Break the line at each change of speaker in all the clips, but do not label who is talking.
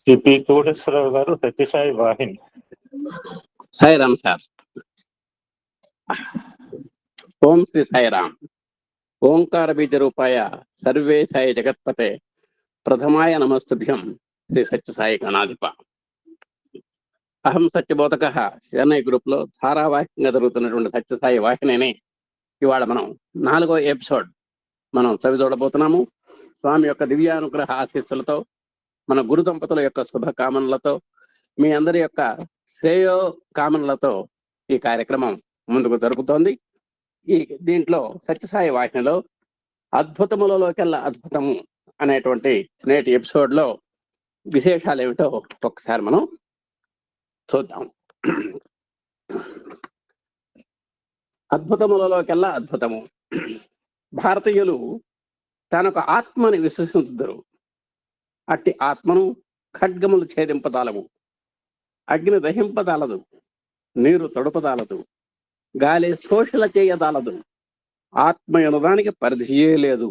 CP Koteswararao గారు, సత్యసాయి వాహిని.
Sairam sir. ఓం శ్రీ సాయిరామ్. ఓంకార బీజ రూపాయ సర్వేశాయ జగత్పతే ప్రథమాయ నమస్తుభ్యం శ్రీ సత్యసాయి గణాధిప. అహం సత్యబోధక చెన్నై గ్రూప్ లో ధారావాహికంగా జరుగుతున్నటువంటి సత్యసాయి వాహినిని ఇవాళ మనం 4వ ఎపిసోడ్ మనం చవి చూడబోతున్నాము. స్వామి యొక్క దివ్యానుగ్రహ ఆశీస్సులతో, మన గురు దంపతుల యొక్క శుభకామనలతో, మీ అందరి యొక్క శ్రేయో కామనలతో ఈ కార్యక్రమం ముందుకు జరుగుతోంది. దీంట్లో సత్యసాయి వాహినిలో అద్భుతములలోకెల్లా అద్భుతము అనేటువంటి నేటి ఎపిసోడ్ లో విశేషాలు ఏమిటో ఒకసారి మనం చూద్దాం. అద్భుతములలోకెల్లా అద్భుతము. భారతీయులు తనకు ఆత్మని విశ్వసించుదురు. అట్టి ఆత్మను ఖడ్గములు ఛేదింపదాలవు, అగ్ని దహింపదాలదు, నీరు తొడపదాలదు, గాలి శోషల చేయదాలదు. ఆత్మ ఎనదానికి పరిధియే లేదు.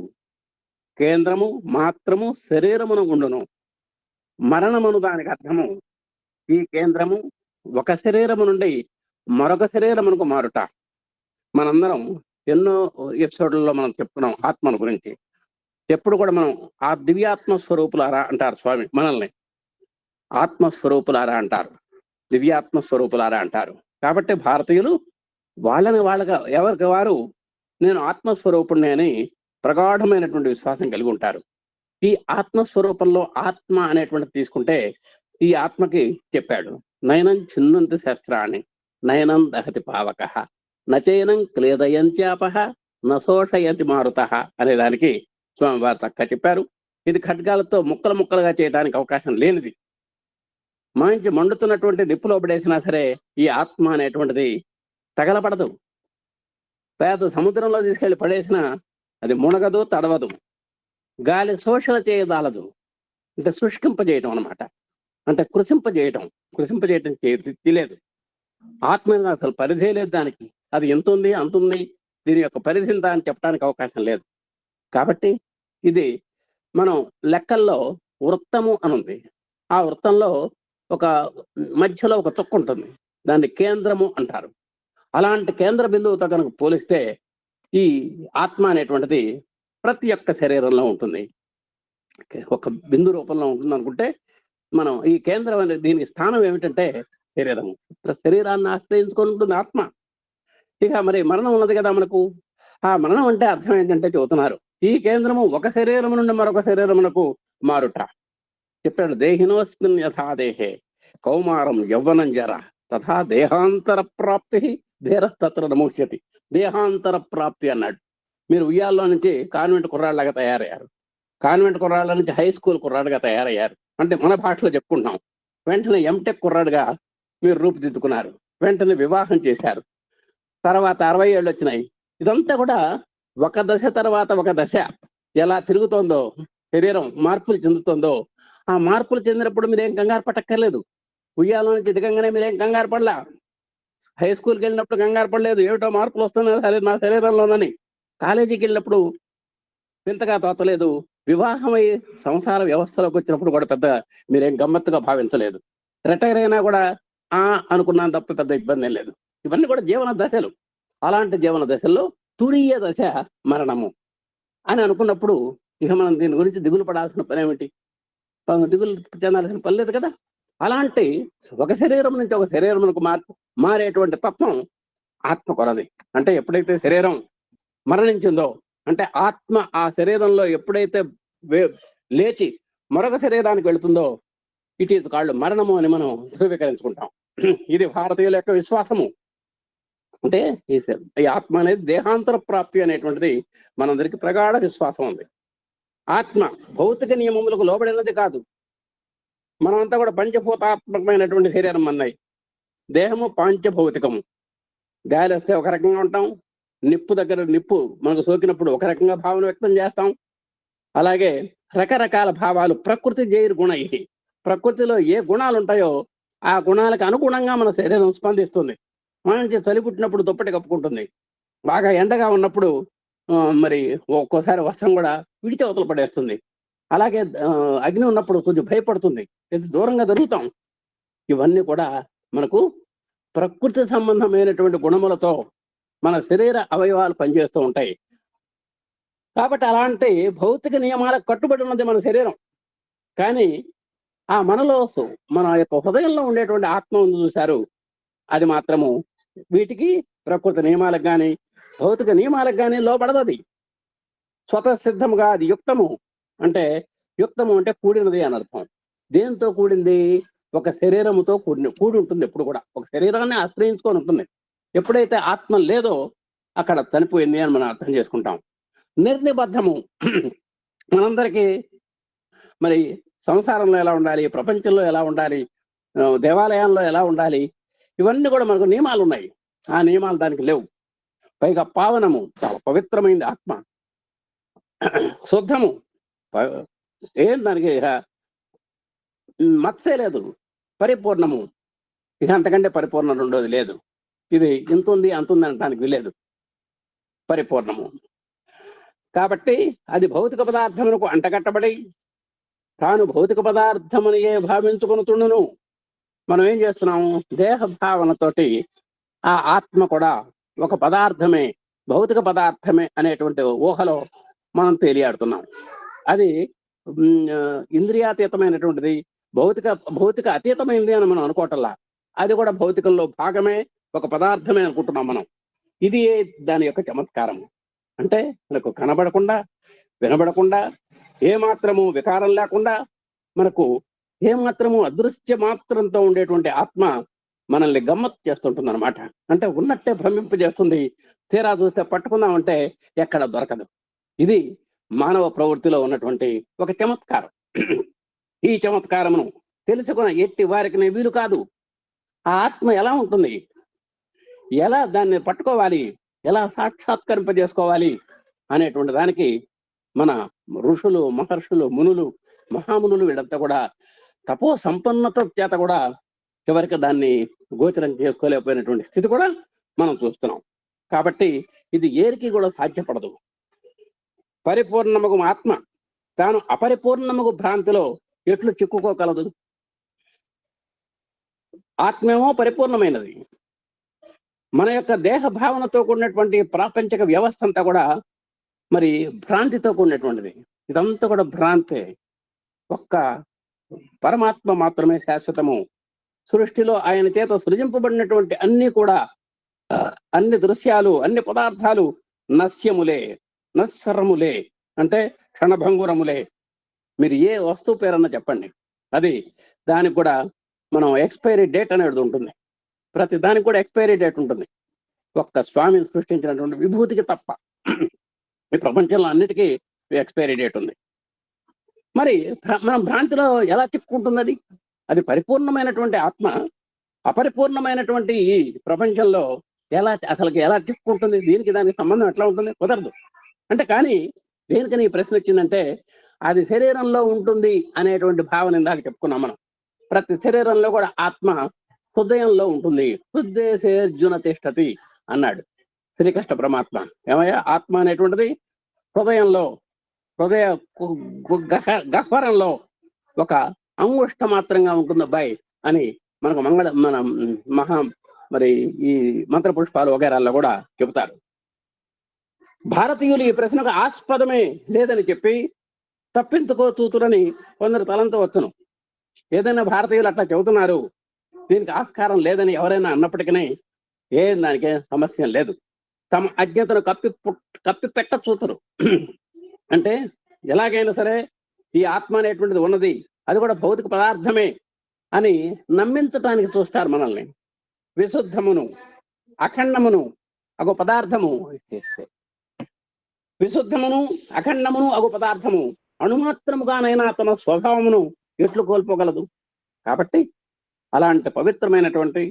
కేంద్రము మాత్రము శరీరమును ఉండును. మరణమును దానికి అర్థము. ఈ కేంద్రము ఒక శరీరము నుండి మరొక శరీరమునకు మారుట. మనందరం ఎన్నో ఎపిసోడ్లలో మనం చెప్పుకున్నాం ఆత్మను గురించి. ఎప్పుడు కూడా మనం ఆ దివ్యాత్మ స్వరూపులారా అంటారు స్వామి మనల్ని. ఆత్మస్వరూపులారా అంటారు, దివ్యాత్మ స్వరూపులారా అంటారు. కాబట్టి భారతీయులు వాళ్ళగా ఎవరికి వారు నేను ఆత్మస్వరూపుణ్ణి అని ప్రగాఢమైనటువంటి విశ్వాసం కలిగి ఉంటారు. ఈ ఆత్మస్వరూపంలో ఆత్మ అనేటువంటిది తీసుకుంటే ఈ ఆత్మకి చెప్పాడు, నయనం చిందంతి శస్త్రాన్ని నయనం దహతి పావక నచయనం క్లేదయంత్యాపహ నశోషయతి మారుత అనే దానికి స్వామివారు చక్కగా చెప్పారు. ఇది ఖడ్గాలతో ముక్కలు ముక్కలుగా చేయడానికి అవకాశం లేనిది. మంచి మండుతున్నటువంటి నిప్పులో పడేసినా సరే ఈ ఆత్మ అనేటువంటిది తగలపడదు. పేద సముద్రంలో తీసుకెళ్లి పడేసినా అది మునగదు, తడవదు. గాలి శోషణ చేయదాలదు, అంటే శుష్కింపజేయటం అనమాట. అంటే కృషింపజేయటం తెలియదు. ఆత్మ మీద అసలు పరిధే లేదు దానికి. అది ఎంత ఉంది అంత ఉంది, దీని యొక్క పరిధి ఇంత అని చెప్పడానికి అవకాశం లేదు. కాబట్టి ఇది మనం లెక్కల్లో వృత్తము అని ఉంది. ఆ వృత్తంలో ఒక మధ్యలో ఒక చుక్క ఉంటుంది, దాన్ని కేంద్రము అంటారు. అలాంటి కేంద్ర బిందువుతో కనుక పోలిస్తే ఈ ఆత్మ అనేటువంటిది ప్రతి ఒక్క శరీరంలో ఉంటుంది. ఒక బిందు రూపంలో ఉంటుంది అనుకుంటే మనం ఈ కేంద్రం అనేది దీనికి స్థానం ఏమిటంటే శరీరము. శరీరాన్ని ఆశ్రయించుకొని ఉంటుంది ఆత్మ. ఇక మరి మరణం ఉన్నది కదా మనకు. ఆ మరణం అంటే అర్థం ఏంటంటే చెబుతున్నారు, ఈ కేంద్రము ఒక శరీరం నుండి మరొక శరీరమునకు మారుట. చెప్పాడు, దేహినోస్మిన్ యథా దేహే కౌమారం యవ్వనం జర తథా దేహాంతర ప్రాప్తి ధీరస్తత్ర నమోష్యతి. దేహాంతర ప్రాప్తి అన్నాడు. మీరు ఉయ్యాల్లో నుంచి కాన్వెంట్ కుర్రాళ్ళగా తయారయ్యారు, కాన్వెంట్ కుర్రాళ్ళ నుంచి హై స్కూల్ కుర్రాడుగా తయారయ్యారు. అంటే మన భాషలో చెప్పుకుంటున్నాం. వెంటనే ఎంటెక్ కుర్రాడుగా మీరు రూపుదిద్దుకున్నారు, వెంటనే వివాహం చేశారు. తర్వాత 60 ఏళ్ళు వచ్చినాయి. ఇదంతా కూడా ఒక దశ తర్వాత ఒక దశ ఎలా తిరుగుతోందో, శరీరం మార్పులు చెందుతుందో, ఆ మార్పులు చెందినప్పుడు మీరేం కంగారు పట్టక్కర్లేదు. ఉయ్యాల నుంచి దిగంగానే మీరేం కంగారు పడలా. హై స్కూల్కి వెళ్ళినప్పుడు కంగారు పడలేదు, ఏమిటో మార్పులు వస్తున్నాయి నా శరీరంలోనని. కాలేజీకి వెళ్ళినప్పుడు వింతగా తోతలేదు. వివాహమై సంసార వ్యవస్థలోకి వచ్చినప్పుడు కూడా పెద్ద మీరేం గమ్మత్తుగా భావించలేదు. రిటైర్ అయినా కూడా అనుకున్నాను తప్ప పెద్ద ఇబ్బంది ఏం లేదు. ఇవన్నీ కూడా జీవన దశలు. అలాంటి జీవన దశల్లో తుడియ దశ మరణము అని అనుకున్నప్పుడు ఇక మనం దీని గురించి దిగులు పడాల్సిన పని ఏమిటి, దిగులు చెందాల్సిన పని లేదు కదా. అలాంటి ఒక శరీరం నుంచి ఒక శరీరమునకు మారేటువంటి తత్వం ఆత్మ కొరది. అంటే ఎప్పుడైతే శరీరం మరణించిందో, అంటే ఆత్మ ఆ శరీరంలో ఎప్పుడైతే లేచి మరొక శరీరానికి వెళుతుందో ఇట్ ఈజ్ కాల్డ్ మరణము అని మనం ధృవీకరించుకుంటాం. ఇది భారతీయుల యొక్క విశ్వాసము. అంటే ఈ ఆత్మ అనేది దేహాంతర ప్రాప్తి అనేటువంటిది మనందరికి ప్రగాఢ విశ్వాసం ఉంది. ఆత్మ భౌతిక నియమములకు లోబడినది కాదు. మనమంతా కూడా పంచభూతాత్మకమైనటువంటి శరీరం అన్నాయి. దేహము పాంచభౌతికము. గాలి వస్తే ఒక రకంగా ఉంటాం, నిప్పు దగ్గర నిప్పు మనకు సోకినప్పుడు ఒక రకంగా భావన వ్యక్తం చేస్తాం. అలాగే రకరకాల భావాలు ప్రకృతి జైర్ గుణ. ప్రకృతిలో ఏ గుణాలు ఉంటాయో ఆ గుణాలకు అనుగుణంగా మన శరీరం స్పందిస్తుంది. మంచి చలి పుట్టినప్పుడు దుప్పటి కప్పుకుంటుంది, బాగా ఎండగా ఉన్నప్పుడు మరి ఒక్కోసారి వస్త్రం కూడా విడిచి అవతల పడేస్తుంది. అలాగే అగ్ని ఉన్నప్పుడు కొంచెం భయపడుతుంది, ఇది దూరంగా జరుగుతాం. ఇవన్నీ కూడా మనకు ప్రకృతి సంబంధమైనటువంటి గుణములతో మన శరీర అవయవాలు పనిచేస్తూ ఉంటాయి. కాబట్టి అలాంటి భౌతిక నియమాలకు కట్టుబడి ఉన్నది మన శరీరం. కానీ ఆ మనలో మన యొక్క హృదయంలో ఉండేటువంటి ఆత్మ ఉంది చూశారు, అది మాత్రము వీటికి ప్రకృతి నియమాలకు కానీ భౌతిక నియమాలకు కానీ లోపడదది. స్వతసిద్ధముగా అది యుక్తము. అంటే యుక్తము అంటే కూడినది అని అర్థం. దేంతో కూడింది? ఒక శరీరముతో కూడి ఉంటుంది. ఎప్పుడు కూడా ఒక శరీరాన్ని ఆశ్రయించుకొని ఉంటుంది. ఎప్పుడైతే ఆత్మ లేదో అక్కడ చనిపోయింది అని మనం అర్థం చేసుకుంటాం. నిర్నిబద్ధము. మనందరికీ మరి సంసారంలో ఎలా ఉండాలి, ప్రపంచంలో ఎలా ఉండాలి, దేవాలయాల్లో ఎలా ఉండాలి, ఇవన్నీ కూడా మనకు నియమాలు ఉన్నాయి. ఆ నియమాలు దానికి లేవు. పైగా పావనము, చాలా పవిత్రమైంది ఆత్మ. శుద్ధము, ఏం దానికి మత్సే లేదు. పరిపూర్ణము, ఇక అంతకంటే పరిపూర్ణ రెండోది లేదు. ఇది ఇంత ఉంది అంత ఉంది అనటానికి లేదు. పరిపూర్ణము. కాబట్టి అది భౌతిక పదార్థమునకు అంటగట్టబడి తాను భౌతిక పదార్థమునియే భావించుకొనుతుండును. మనం ఏం చేస్తున్నాము? దేహ భావనతోటి ఆ ఆత్మ కూడా ఒక పదార్థమే, భౌతిక పదార్థమే అనేటువంటి ఊహలో మనం తేలియాడుతున్నాం. అది ఇంద్రియాతీతమైనటువంటిది, భౌతిక అతీతమైంది అని మనం అనుకోవటంలా. అది కూడా భౌతికంలో భాగమే, ఒక పదార్థమే అనుకుంటున్నాం మనం. ఇది దాని యొక్క చమత్కారం. అంటే మనకు కనబడకుండా, వినబడకుండా, ఏమాత్రము వికారం లేకుండా, మనకు ఏమాత్రము అదృశ్య మాత్రంతో ఉండేటువంటి ఆత్మ మనల్ని గమ్మత్తు చేస్తుంటుంది అనమాట. అంటే ఉన్నట్టే భ్రమింపజేస్తుంది. తీరా చూస్తే పట్టుకుందామంటే ఎక్కడ దొరకదు. ఇది మానవ ప్రవృత్తిలో ఉన్నటువంటి ఒక చమత్కారం. ఈ చమత్కారమును తెలుసుకున్న ఎట్టి వారికి వీలు కాదు. ఆ ఆత్మ ఎలా ఉంటుంది, ఎలా దాన్ని పట్టుకోవాలి, ఎలా సాక్షాత్కరింపజేసుకోవాలి అనేటువంటి దానికి మన ఋషులు, మహర్షులు, మునులు, మహామునులు వీళ్ళంతా కూడా తపో సంపన్నత చేత కూడా చివరికి దాన్ని గోచరం చేసుకోలేకపోయినటువంటి స్థితి కూడా మనం చూస్తున్నాం. కాబట్టి ఇది ఏరికి కూడా సాధ్యపడదు. పరిపూర్ణముగు ఆత్మ తాను అపరిపూర్ణముగు భ్రాంతిలో ఎట్లు చిక్కుకోగలదు? ఆత్మేమో పరిపూర్ణమైనది. మన యొక్క దేహ భావనతో కూడినటువంటి ప్రాపంచిక వ్యవస్థ అంతా కూడా మరి భ్రాంతితో కూడినటువంటిది. ఇదంతా కూడా భ్రాంతే. ఒక్క పరమాత్మ మాత్రమే శాశ్వతము. సృష్టిలో ఆయన చేత సృజింపబడినటువంటి అన్ని కూడా, అన్ని దృశ్యాలు, అన్ని పదార్థాలు నశ్యములే, నశ్వరములే, అంటే క్షణభంగురములే. మీరు ఏ వస్తువు పేరన్నా చెప్పండి, అది దానికి కూడా మనం ఎక్స్పైరీ డేట్ అనేది ఉంటుంది. ప్రతి దానికి కూడా ఎక్స్పైరీ డేట్ ఉంటుంది. ఒక్క స్వామిని సృష్టించినటువంటి విభూతికి తప్ప ఈ ప్రపంచంలో అన్నిటికీ ఎక్స్పైరీ డేట్ ఉంది. మరి మనం భ్రాంతిలో ఎలా చిక్కుంటుంది? అది పరిపూర్ణమైనటువంటి ఆత్మ అపరిపూర్ణమైనటువంటి ఈ ప్రపంచంలో ఎలా చిక్కుంటుంది? దీనికి దానికి సంబంధం ఎట్లా ఉంటుంది? కుదరదు. అంటే కానీ దేనికని ఈ ప్రశ్న వచ్చిందంటే, అది శరీరంలో ఉంటుంది అనేటువంటి భావన ఇందాక చెప్పుకున్నాం మనం. ప్రతి శరీరంలో కూడా ఆత్మ హృదయంలో ఉంటుంది. హృదయేర్జున తిష్టతి అన్నాడు శ్రీకృష్ణ పరమాత్మ. ఏమయ్యా, ఆత్మ అనేటువంటిది హృదయంలో, హృదయ గహ్వరంలో ఒక అంగుష్ట మాత్రంగా ఉంటుంది అబ్బాయి అని మనకు మన మరి ఈ మంత్ర పుష్పాలు వగైరాల్లో కూడా చెబుతారు. భారతీయులు ఈ ప్రశ్నకు ఆస్పదమే లేదని చెప్పి తప్పించుకోతూతురని కొందరు తలంతో వచ్చును. ఏదైనా భారతీయులు అట్లా చెబుతున్నారు, దీనికి ఆస్కారం లేదని ఎవరైనా అన్నప్పటికీ దానికే సమస్య లేదు. తమ అజ్ఞతను కప్పి పెట్ట చూతురు. అంటే ఎలాగైనా సరే ఈ ఆత్మ అనేటువంటిది ఉన్నది, అది కూడా భౌతిక పదార్థమే అని నమ్మించటానికి చూస్తారు మనల్ని. విశుద్ధమును అఖండమును అగు పదార్థము, విశుద్ధమును అఖండమును అగు పదార్థము అణుమాత్రముగానైనా తన స్వభావమును ఎట్లు కోల్పోగలదు? కాబట్టి అలాంటి పవిత్రమైనటువంటి,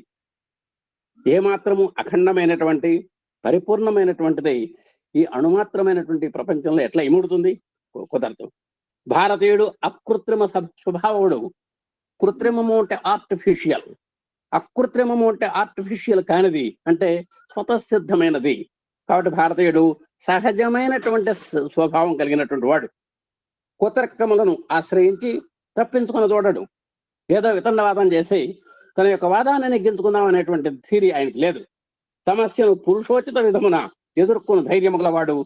ఏమాత్రము అఖండమైనటువంటి, పరిపూర్ణమైనటువంటిది ఈ అణుమాత్రమైనటువంటి ప్రపంచంలో ఎట్లా ఇముడుతుంది? కుదరదు. భారతీయుడు అకృత్రిమ స్వభావుడు. కృత్రిమము అంటే ఆర్టిఫిషియల్, అకృత్రిమము అంటే ఆర్టిఫిషియల్ కానిది, అంటే స్వతసిద్ధమైనది. కాబట్టి భారతీయుడు సహజమైనటువంటి స్వభావం కలిగినటువంటి వాడు. కుతర్కములను ఆశ్రయించి తప్పించుకుని చూడడు. ఏదో వితండవాదం చేసి తన యొక్క వాదాన్ని నెగ్గించుకుందాం అనేటువంటి థీరీ ఆయనకి లేదు. సమస్యను పురుషోచిత విధమున ఎదుర్కొన్న ధైర్యము గలవాడు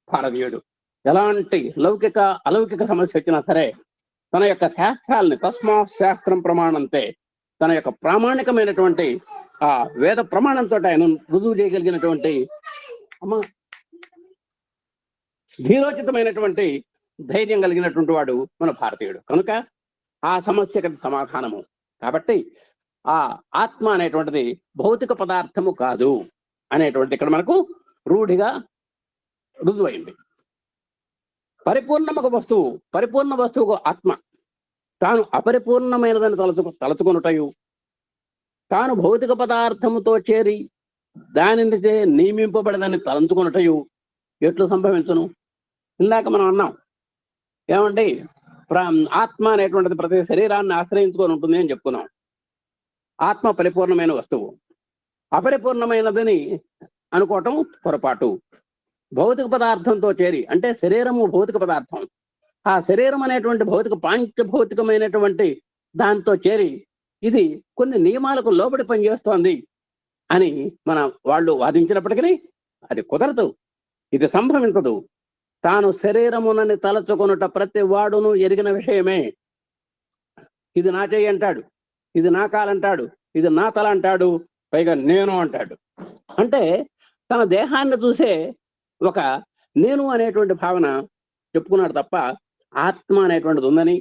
భారతీయుడు. ఎలాంటి లౌకిక అలౌకిక సమస్య వచ్చినా సరే తన యొక్క శాస్త్రాలని తస్మా శాస్త్రం ప్రమాణంతే తన యొక్క ప్రామాణికమైనటువంటి ఆ వేద ప్రమాణంతో ఆయన రుజువు చేయగలిగినటువంటి ధీరోచితమైనటువంటి ధైర్యం కలిగినటువంటి వాడు మన భారతీయుడు. కనుక ఆ సమస్యకి సమాధానము. కాబట్టి ఆ ఆత్మ అనేటువంటిది భౌతిక పదార్థము కాదు అనేటువంటి ఇక్కడ మనకు రూఢిగా రుజువైంది. పరిపూర్ణముగా వస్తువు, పరిపూర్ణ వస్తువుకు ఆత్మ తాను అపరిపూర్ణమైనదని తలచుకొనుటయు, తాను భౌతిక పదార్థముతో చేరి దానిని నియమింపబడదని తలంచుకొనుటయు ఎట్లు సంభవించును? ఇందాక మనం అన్నాం ఏమండి, ఆత్మ అనేటువంటిది ప్రతి శరీరాన్ని ఆశ్రయించుకొని ఉంటుంది అని చెప్పుకున్నాం. ఆత్మ పరిపూర్ణమైన వస్తువు, అపరిపూర్ణమైనదని అనుకోవటం పొరపాటు. భౌతిక పదార్థంతో చేరి అంటే శరీరము భౌతిక పదార్థం, ఆ శరీరం అనేటువంటి పంచభౌతికమైనటువంటి దాంతో చేరి ఇది కొన్ని నియమాలకు లోబడి పనిచేస్తోంది అని వాళ్ళు వాదించినప్పటికీ అది కుదరదు, ఇది సంభవించదు. తాను శరీరమునని తలచుకొనుట ప్రతి వాడును ఎరిగిన విషయమే. ఇది నా చెయ్యి అంటాడు, ఇది నా కాలంటాడు, ఇది నా తల అంటాడు, పైగా నేను అంటాడు. అంటే తన దేహాన్ని చూసే ఒక నేను అనేటువంటి భావన చెప్పుకున్నాడు తప్ప ఆత్మ అనేటువంటిది ఉందని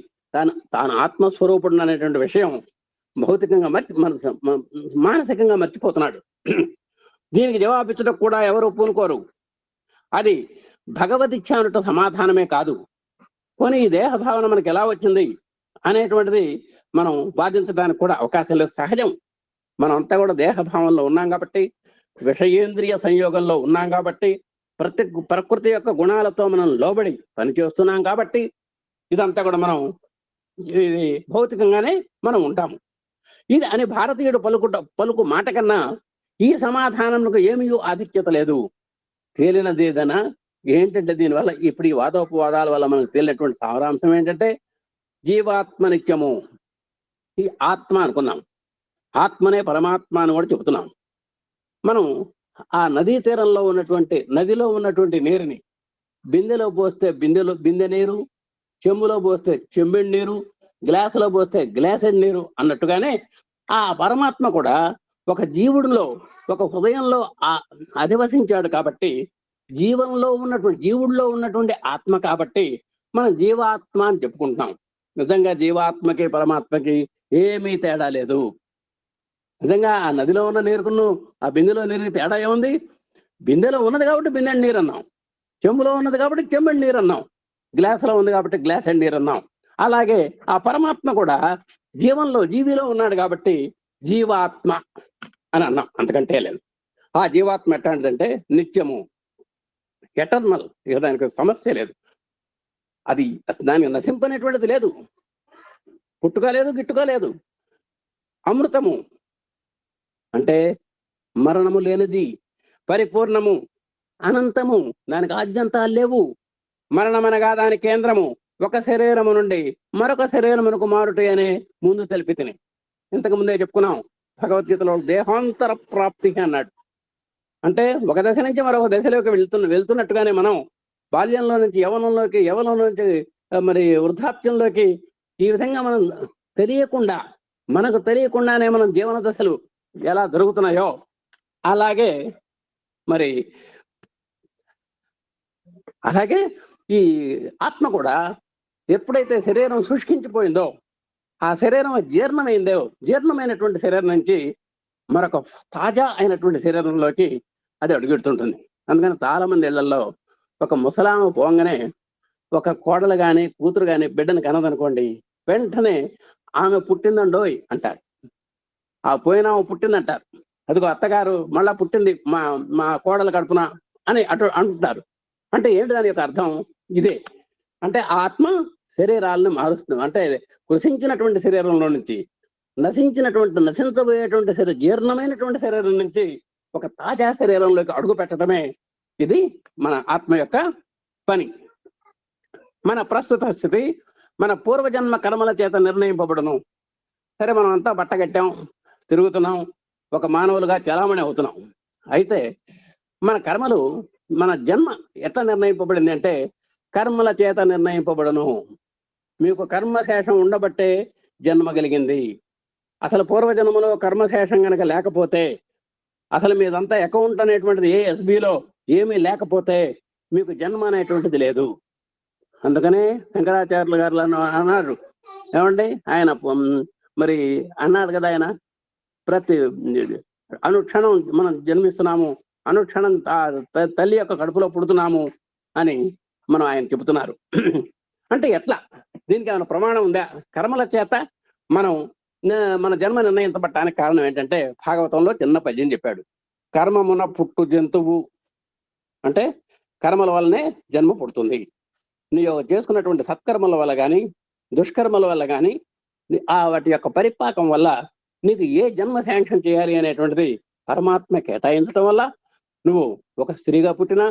తాను ఆత్మస్వరూపుడు అనేటువంటి విషయం భౌతికంగా మానసికంగా మర్చిపోతున్నాడు. దీనికి జవాబిచ్చడం కూడా ఎవరు పూనుకోరు. అది భగవదిచ్ఛ అనట సమాధానమే కాదు. పోనీ ఈ దేహ భావన మనకి ఎలా వచ్చింది అనేటువంటిది మనం వాదించడానికి కూడా అవకాశం లేదు. సహజం, మనం అంతా కూడా దేహ భావంలో ఉన్నాం కాబట్టి, విషయేంద్రియ సంయోగంలో ఉన్నాం కాబట్టి, ప్రకృతి యొక్క గుణాలతో మనం లోబడి పనిచేస్తున్నాం కాబట్టి ఇదంతా కూడా ఇది భౌతికంగానే మనం ఉంటాము. ఇది అని భారతీయుడు పలుకు మాట కన్నా ఈ సమాధానంకు ఏమీ ఆధిక్యత లేదు. తేలినదేదనా ఏంటంటే దీనివల్ల ఇప్పుడు ఈ వాదోపవాదాల వల్ల మనకు తేలినటువంటి సారాంశం ఏంటంటే జీవాత్మ నిత్యము. ఈ ఆత్మ అనుకున్నాం, ఆత్మనే పరమాత్మ అని కూడా చెబుతున్నాం. మనం ఆ నదీ తీరంలో ఉన్నటువంటి నదిలో ఉన్నటువంటి నీరుని బిందెలో పోస్తే బిందె నీరు, చెంబులో పోస్తే చెంబెడు నీరు, గ్లాసులో పోస్తే గ్లాసెడ్ నీరు అన్నట్టుగానే ఆ పరమాత్మ కూడా ఒక జీవుడిలో ఒక హృదయంలో అధివసించాడు కాబట్టి జీవుడిలో ఉన్నటువంటి ఆత్మ కాబట్టి మనం జీవాత్మ అని చెప్పుకుంటున్నాం. నిజంగా జీవాత్మకి పరమాత్మకి ఏమీ తేడా లేదు. నిజంగా ఆ నదిలో ఉన్న నీరుకును ఆ బిందెలో నీరుకి తేడా ఏముంది? బిందెలో ఉన్నది కాబట్టి బిందెడి నీరు అన్నాం, చెంబులో ఉన్నది కాబట్టి చెంబెడి నీరు అన్నాం, గ్లాసులో ఉంది కాబట్టి గ్లాసెడ్ నీరు అన్నాం. అలాగే ఆ పరమాత్మ కూడా జీవిలో ఉన్నాడు కాబట్టి జీవాత్మ అని అన్నాం, అంతకంటే లేదు. ఆ జీవాత్మ ఎట్లాంటిదంటే నిత్యము, ఎటర్నల్, ఇక దానికి సమస్య లేదు. అది దానికి నశింపనేటువంటిది లేదు, పుట్టుక లేదు, గిట్టుక లేదు. అమృతము అంటే మరణము లేనిది, పరిపూర్ణము, అనంతము, దానికి ఆద్యంతాలు లేవు. మరణమనగా దాని కేంద్రము ఒక శరీరము నుండి మరొక శరీరమునకు మారుట అనే ముందు తెలిపి తిని ఇంతకు ముందే చెప్పుకున్నాం. భగవద్గీతలో దేహాంతర ప్రాప్తి అన్నాడు. అంటే ఒక దశ నుంచి మరొక దశలోకి వెళ్తున్నట్టుగానే మనం బాల్యంలో నుంచి యవనంలోకి, యవనం నుంచి మరి వృద్ధాప్యంలోకి ఈ విధంగా మనం మనకు తెలియకుండానే మనం జీవన దశలు ఎలా జరుగుతున్నాయో అలాగే ఈ ఆత్మ కూడా ఎప్పుడైతే శరీరం శుష్కించిపోయిందో, ఆ శరీరం జీర్ణమైనటువంటి శరీరం నుంచి మరొక తాజా అయినటువంటి శరీరంలోకి అది అడుగెడుతుంటుంది. అందుకని చాలా మంది ఇళ్లలో ఒక ముసలామ పోగానే ఒక కోడలు కానీ కూతురు కానీ బిడ్డను కనదనుకోండి, వెంటనే ఆమె పుట్టిందండోయ్ అంటారు. ఆ పోయిన ఆమె పుట్టిందంటారు. అదిగో అత్తగారు మళ్ళా పుట్టింది మా కోడలు కడుపున అని అంటుంటారు. అంటే ఏంటి దాని యొక్క అర్థం? ఇదే. అంటే ఆత్మ శరీరాలను మారుస్తుంది. అంటే కృషించినటువంటి శరీరంలో నుంచి నశించబోయేటువంటి జీర్ణమైనటువంటి శరీరం నుంచి ఒక తాజా శరీరంలోకి అడుగు పెట్టడమే ఇది మన ఆత్మ యొక్క పని. మన ప్రస్తుత స్థితి మన పూర్వజన్మ కర్మల చేత నిర్ణయింపబడును. సరే, మనం అంతా బట్టగట్టాం, తిరుగుతున్నాం, ఒక మానవులుగా చలామణి అవుతున్నాం. అయితే మన కర్మలు, మన జన్మ ఎట్లా నిర్ణయింపబడింది అంటే కర్మల చేత నిర్ణయింపబడును. మీకు కర్మశేషం ఉండబట్టే జన్మ కలిగింది. అసలు పూర్వజన్మలో కర్మశేషం కనుక లేకపోతే, అసలు మీదంతా అకౌంట్ అనేటువంటిది ఏ ఎస్బీలో ఏమీ లేకపోతే మీకు జన్మ అనేటువంటిది లేదు. అందుకనే శంకరాచార్యులు గారు అన్నారు, ఏమండి, ఆయన మరి అన్నాడు కదా, ఆయన ప్రతి అనుక్షణం మనం జన్మిస్తున్నాము, అనుక్షణం తల్లి యొక్క కడుపులో పుడుతున్నాము అని మనం ఆయన చెబుతున్నారు. అంటే ఎట్లా, దీనికి ఏమైనా ప్రమాణం ఉందా? కర్మల చేత మనం మన జన్మ నిర్ణయించబట్టడానికి కారణం ఏంటంటే భాగవతంలో చిన్న పద్యం చెప్పాడు. కర్మమున పుట్టు జంతువు అంటే కర్మల వల్లనే జన్మ పుడుతుంది. నీవు చేసుకున్నటువంటి సత్కర్మల వల్ల కానీ దుష్కర్మల వల్ల కానీ వాటి యొక్క పరిపాకం వల్ల నీకు ఏ జన్మ శాంక్షన్ చేయాలి అనేటువంటిది పరమాత్మ కేటాయించడం వల్ల నువ్వు ఒక స్త్రీగా పుట్టినా,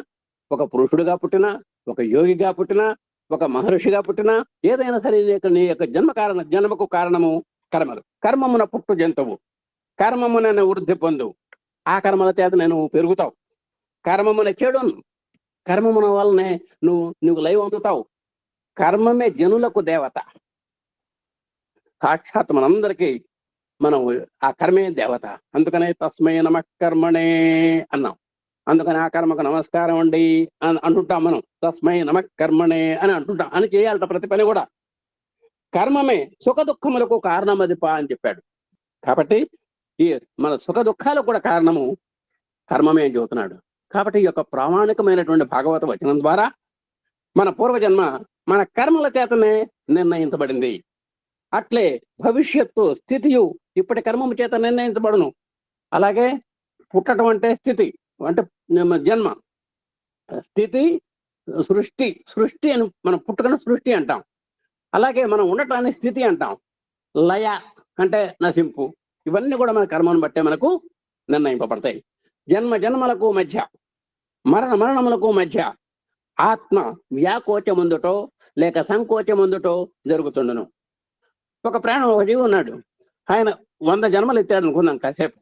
ఒక పురుషుడిగా పుట్టినా, ఒక యోగిగా పుట్టినా, ఒక మహర్షిగా పుట్టినా, ఏదైనా సరే నీ యొక్క జన్మకు కారణము కర్మలు. కర్మమున పుట్టు జంతువు, కర్మమున వృద్ధి పొందు, ఆ కర్మల చేత నేను పెరుగుతావు. కర్మమున చెడు, కర్మమున వల్లనే నువ్వు లైవ్ అందుతావు. కర్మమే జనులకు దేవత. సాక్షాత్ మనందరికీ మనం ఆ కర్మే దేవత. అందుకనే తస్మై నమ కర్మణే అన్నాం. అందుకని ఆ కర్మకు నమస్కారం అండి అని అంటుంటాం మనం. తస్మై నమ కర్మణే అని అంటుంటాం. అని చేయాలట ప్రతి పని కూడా. కర్మమే సుఖ దుఃఖములకు కారణం అది అని చెప్పాడు. కాబట్టి ఈ మన సుఖ దుఃఖాలకు కూడా కారణము కర్మమే అని చెబుతున్నాడు. కాబట్టి ఈ యొక్క ప్రామాణికమైనటువంటి భాగవత వచనం ద్వారా మన పూర్వజన్మ మన కర్మల చేతనే నిర్ణయించబడింది. అట్లే భవిష్యత్తు స్థితియు ఇప్పటి కర్మము చేత నిర్ణయించబడును. అలాగే పుట్టడం అంటే స్థితి, అంటే జన్మ, స్థితి, సృష్టి అని మనం పుట్టుకను సృష్టి అంటాం. అలాగే మనం ఉండటాన్ని స్థితి అంటాం. లయ అంటే నశింపు. ఇవన్నీ కూడా మన కర్మను బట్టే మనకు నిర్ణయింపబడతాయి. జన్మలకు మధ్య, మరణములకు మధ్య ఆత్మ వ్యాకోచముందుటో లేక సంకోచముందుటో జరుగుతుండను. ఒక ప్రాణం, ఒక జీవి ఉన్నాడు. ఆయన 100 జన్మలు ఎత్తాడు అనుకుందాం కాసేపు.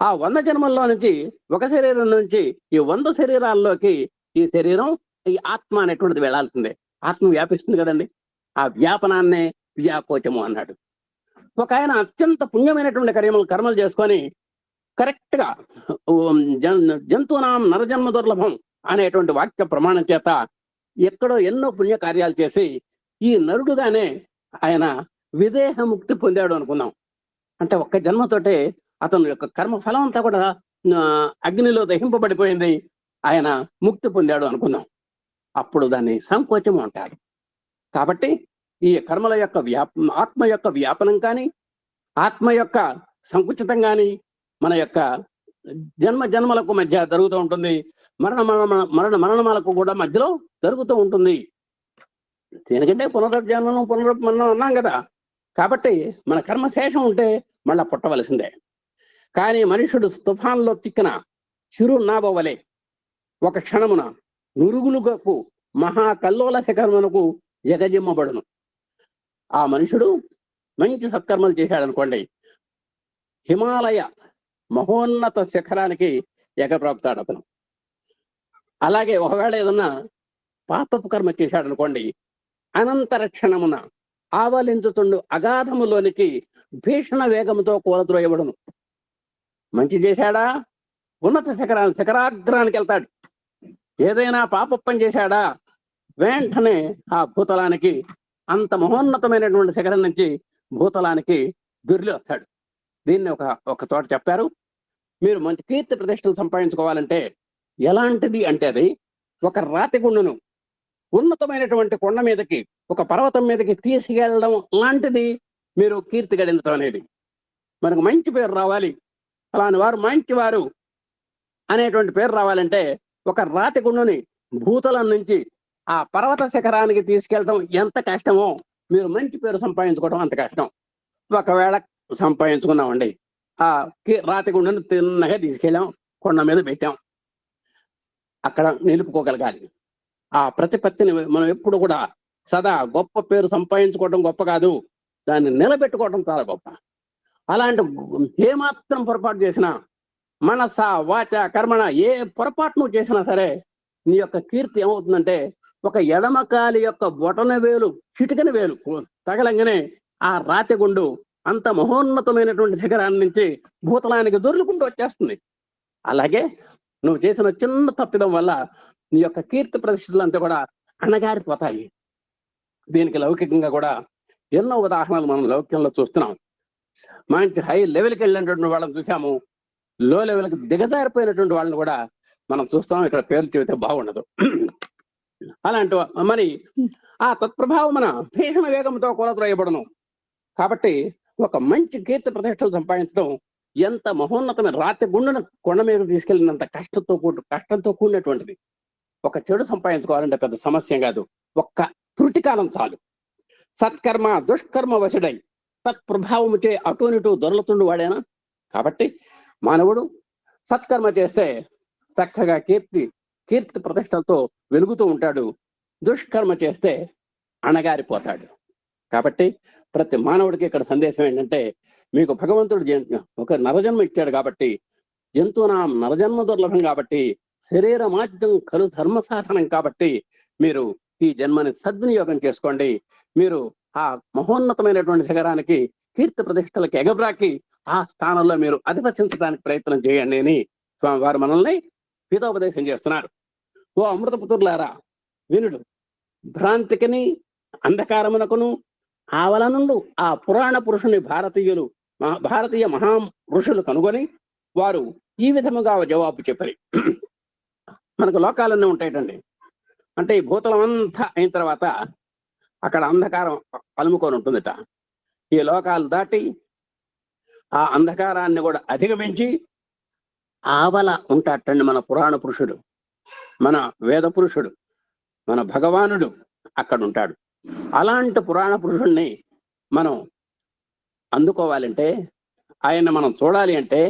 ఆ 100 జన్మల్లో నుంచి ఒక శరీరం నుంచి ఈ 100 శరీరాల్లోకి ఈ శరీరం, ఈ ఆత్మ అనేటువంటిది వెళ్లాల్సిందే. ఆత్మ వ్యాపిస్తుంది కదండి. ఆ వ్యాపనాన్నే వ్యాకోచము అన్నాడు. ఒక ఆయన అత్యంత పుణ్యమైనటువంటి కర్మలు చేసుకొని కరెక్ట్ గా జంతువునాం నరజన్మ దుర్లభం అనేటువంటి వాక్య ప్రమాణం చేత ఎక్కడో ఎన్నో పుణ్య కార్యాలు చేసి ఈ నరుడుగానే ఆయన విదేహ ముక్తి పొందాడు అనుకుందాం. అంటే ఒక్క జన్మతోటే అతను యొక్క కర్మ ఫలం అంతా కూడా అగ్నిలో దహింపబడిపోయింది. ఆయన ముక్తి పొందాడు అనుకుందాం. అప్పుడు దాన్ని సంకోచం అంటారు. కాబట్టి ఈ కర్మల యొక్క ఆత్మ యొక్క వ్యాపనం కానీ, ఆత్మ యొక్క సంకుచితం కానీ మన యొక్క జన్మలకు మధ్య జరుగుతూ ఉంటుంది. మరణమాలకు కూడా మధ్యలో జరుగుతూ ఉంటుంది. ఎందుకంటే పునరుజ్జన్మం అన్నాం కదా. కాబట్టి మన కర్మశేషం ఉంటే మళ్ళా పుట్టవలసిందే. కానీ మనుషుడు తుఫాన్లో చిక్కిన చిరునాబవలే ఒక క్షణమున నురుగులుగకు మహాకల్లోల శిఖరమునకు ఎగజిమ్మబడును. ఆ మనుషుడు మంచి సత్కర్మలు చేశాడనుకోండి, హిమాలయ మహోన్నత శిఖరానికి ఎగబ్రాకుతాడు అతను. అలాగే ఒకవేళ ఏదన్నా పాపపు కర్మ చేశాడనుకోండి, అనంతర క్షణమున ఆవలించుతుండు అగాధములోనికి భీషణ వేగముతో కూలద్రోయబడును. మంచి చేశాడా ఉన్నత శిఖరాగ్రానికి వెళ్తాడు. ఏదైనా పాపప్పం చేశాడా వెంటనే ఆ భూతలానికి, అంత మహోన్నతమైనటువంటి శిఖరం నుంచి భూతలానికి దుర్లి వస్తాడు. దీన్ని ఒక చోట చెప్పారు, మీరు మంచి కీర్తి ప్రతిష్టలు సంపాదించుకోవాలంటే ఎలాంటిది అంటే అది ఒక రాతి గుండును ఉన్నతమైనటువంటి కొండ మీదకి, ఒక పర్వతం మీదకి తీసుకెళ్ళడం లాంటిది మీరు కీర్తి గడించడం అనేది. మనకు మంచి పేరు రావాలి, అలాని వారు మంచివారు అనేటువంటి పేరు రావాలంటే ఒక రాతి గుండుని భూతలం నుంచి ఆ పర్వత శిఖరానికి తీసుకెళ్ళడం ఎంత కష్టమో, మీరు మంచి పేరు సంపాదించుకోవడం అంత కష్టం. ఒకవేళ సంపాదించుకున్నామండి, ఆ రాతి గుండెను తిన్నగా తీసుకెళ్ళాం, కొండ మీద పెట్టాం, అక్కడ నిలుపుకోగలగాలి. ఆ ప్రతిపత్తిని మనం ఎప్పుడు కూడా సదా గొప్ప పేరు సంపాదించుకోవడం గొప్ప కాదు, దాన్ని నిలబెట్టుకోవడం చాలా గొప్ప. అలాంటి ఏమాత్రం పొరపాటు చేసినా, మనస వాచ కర్మణ ఏ పొరపాటు నువ్వు చేసినా సరే నీ యొక్క కీర్తి ఏమవుతుందంటే, ఒక ఎడమకాలి యొక్క బొటన వేలు చిటికన వేలు తగలంగానే ఆ రాతిగుండు అంత మహోన్నతమైనటువంటి శిఖరాన్ని నుంచి భూతలానికి దొర్లుకుంటూ వచ్చేస్తుంది. అలాగే నువ్వు చేసిన చిన్న తప్పిదం వల్ల నీ యొక్క కీర్తి ప్రతిష్టలు అంతా కూడా అణగారిపోతాయి. దీనికి లౌకికంగా కూడా ఎన్నో ఉదాహరణలు మనం లౌక్యంలో చూస్తున్నాం. మంచి హై లెవెల్కి వెళ్ళినటువంటి వాళ్ళని చూసాము, లో లెవెల్కి దిగజారిపోయినటువంటి వాళ్ళని కూడా మనం చూస్తాం. ఇక్కడ పేర్లు చెబితే బాగుండదు. అలాంటి మరి ఆ తత్ప్రభావం మన భీషణ వేగంతో కొలతరేయబడను. కాబట్టి ఒక మంచి కీర్తి ప్రతిష్టలు సంపాదించడం ఎంత మహోన్నతమైన రాత్రి గుండెను కొండ మీద తీసుకెళ్ళినంత కష్టంతో కూడినటువంటిది. ఒక చెడు సంపాదించుకోవాలంటే పెద్ద సమస్య కాదు, ఒక్క త్రుటి కాలం చాలు. సత్కర్మ దుష్కర్మ వశుడై తత్ప్రభావముచే అటునిటు దొరలుతుండు వాడేనా. కాబట్టి మానవుడు సత్కర్మ చేస్తే చక్కగా కీర్తి ప్రతిష్టలతో వెలుగుతూ ఉంటాడు, దుష్కర్మ చేస్తే అణగారిపోతాడు. కాబట్టి ప్రతి మానవుడికి ఇక్కడ సందేశం ఏంటంటే, మీకు భగవంతుడు ఒక నరజన్మ ఇచ్చాడు కాబట్టి, జంతువునాం నరజన్మ దుర్లభం కాబట్టి, శరీర మాధ్యం కలు ధర్మశాసనం కాబట్టి మీరు ఈ జన్మని సద్వినియోగం చేసుకోండి. మీరు ఆ మహోన్నతమైనటువంటి శిఖరానికి కీర్తి ప్రతిష్టలకి ఎగబ్రాకి ఆ స్థానంలో మీరు అధివసించడానికి ప్రయత్నం చేయండి అని స్వామివారు మనల్ని హితోపదేశం చేస్తున్నారు. ఓ అమృతపుత్రులారా, వినుడు. భ్రాంతికిని అంధకారమునకును ఆవల నుండి ఆ పురాణ పురుషుని భారతీయ మహా ఋషులు కనుగొని వారు ఈ విధముగా జవాబు చెప్పారు. మనకు లోకాలన్నీ ఉంటాయిటండి. అంటే ఈ భూతలం అంతా అయిన తర్వాత అక్కడ అంధకారం అలుముకొని ఉంటుందిట. ఈ లోకాలు దాటి ఆ అంధకారాన్ని కూడా అధిగమించి ఆవల ఉంటాటండి మన పురాణ పురుషుడు, మన వేద పురుషుడు, మన భగవానుడు అక్కడ ఉంటాడు. అలాంటి పురాణ పురుషుణ్ణి మనం అందుకోవాలంటే, ఆయన్ని మనం చూడాలి అంటే,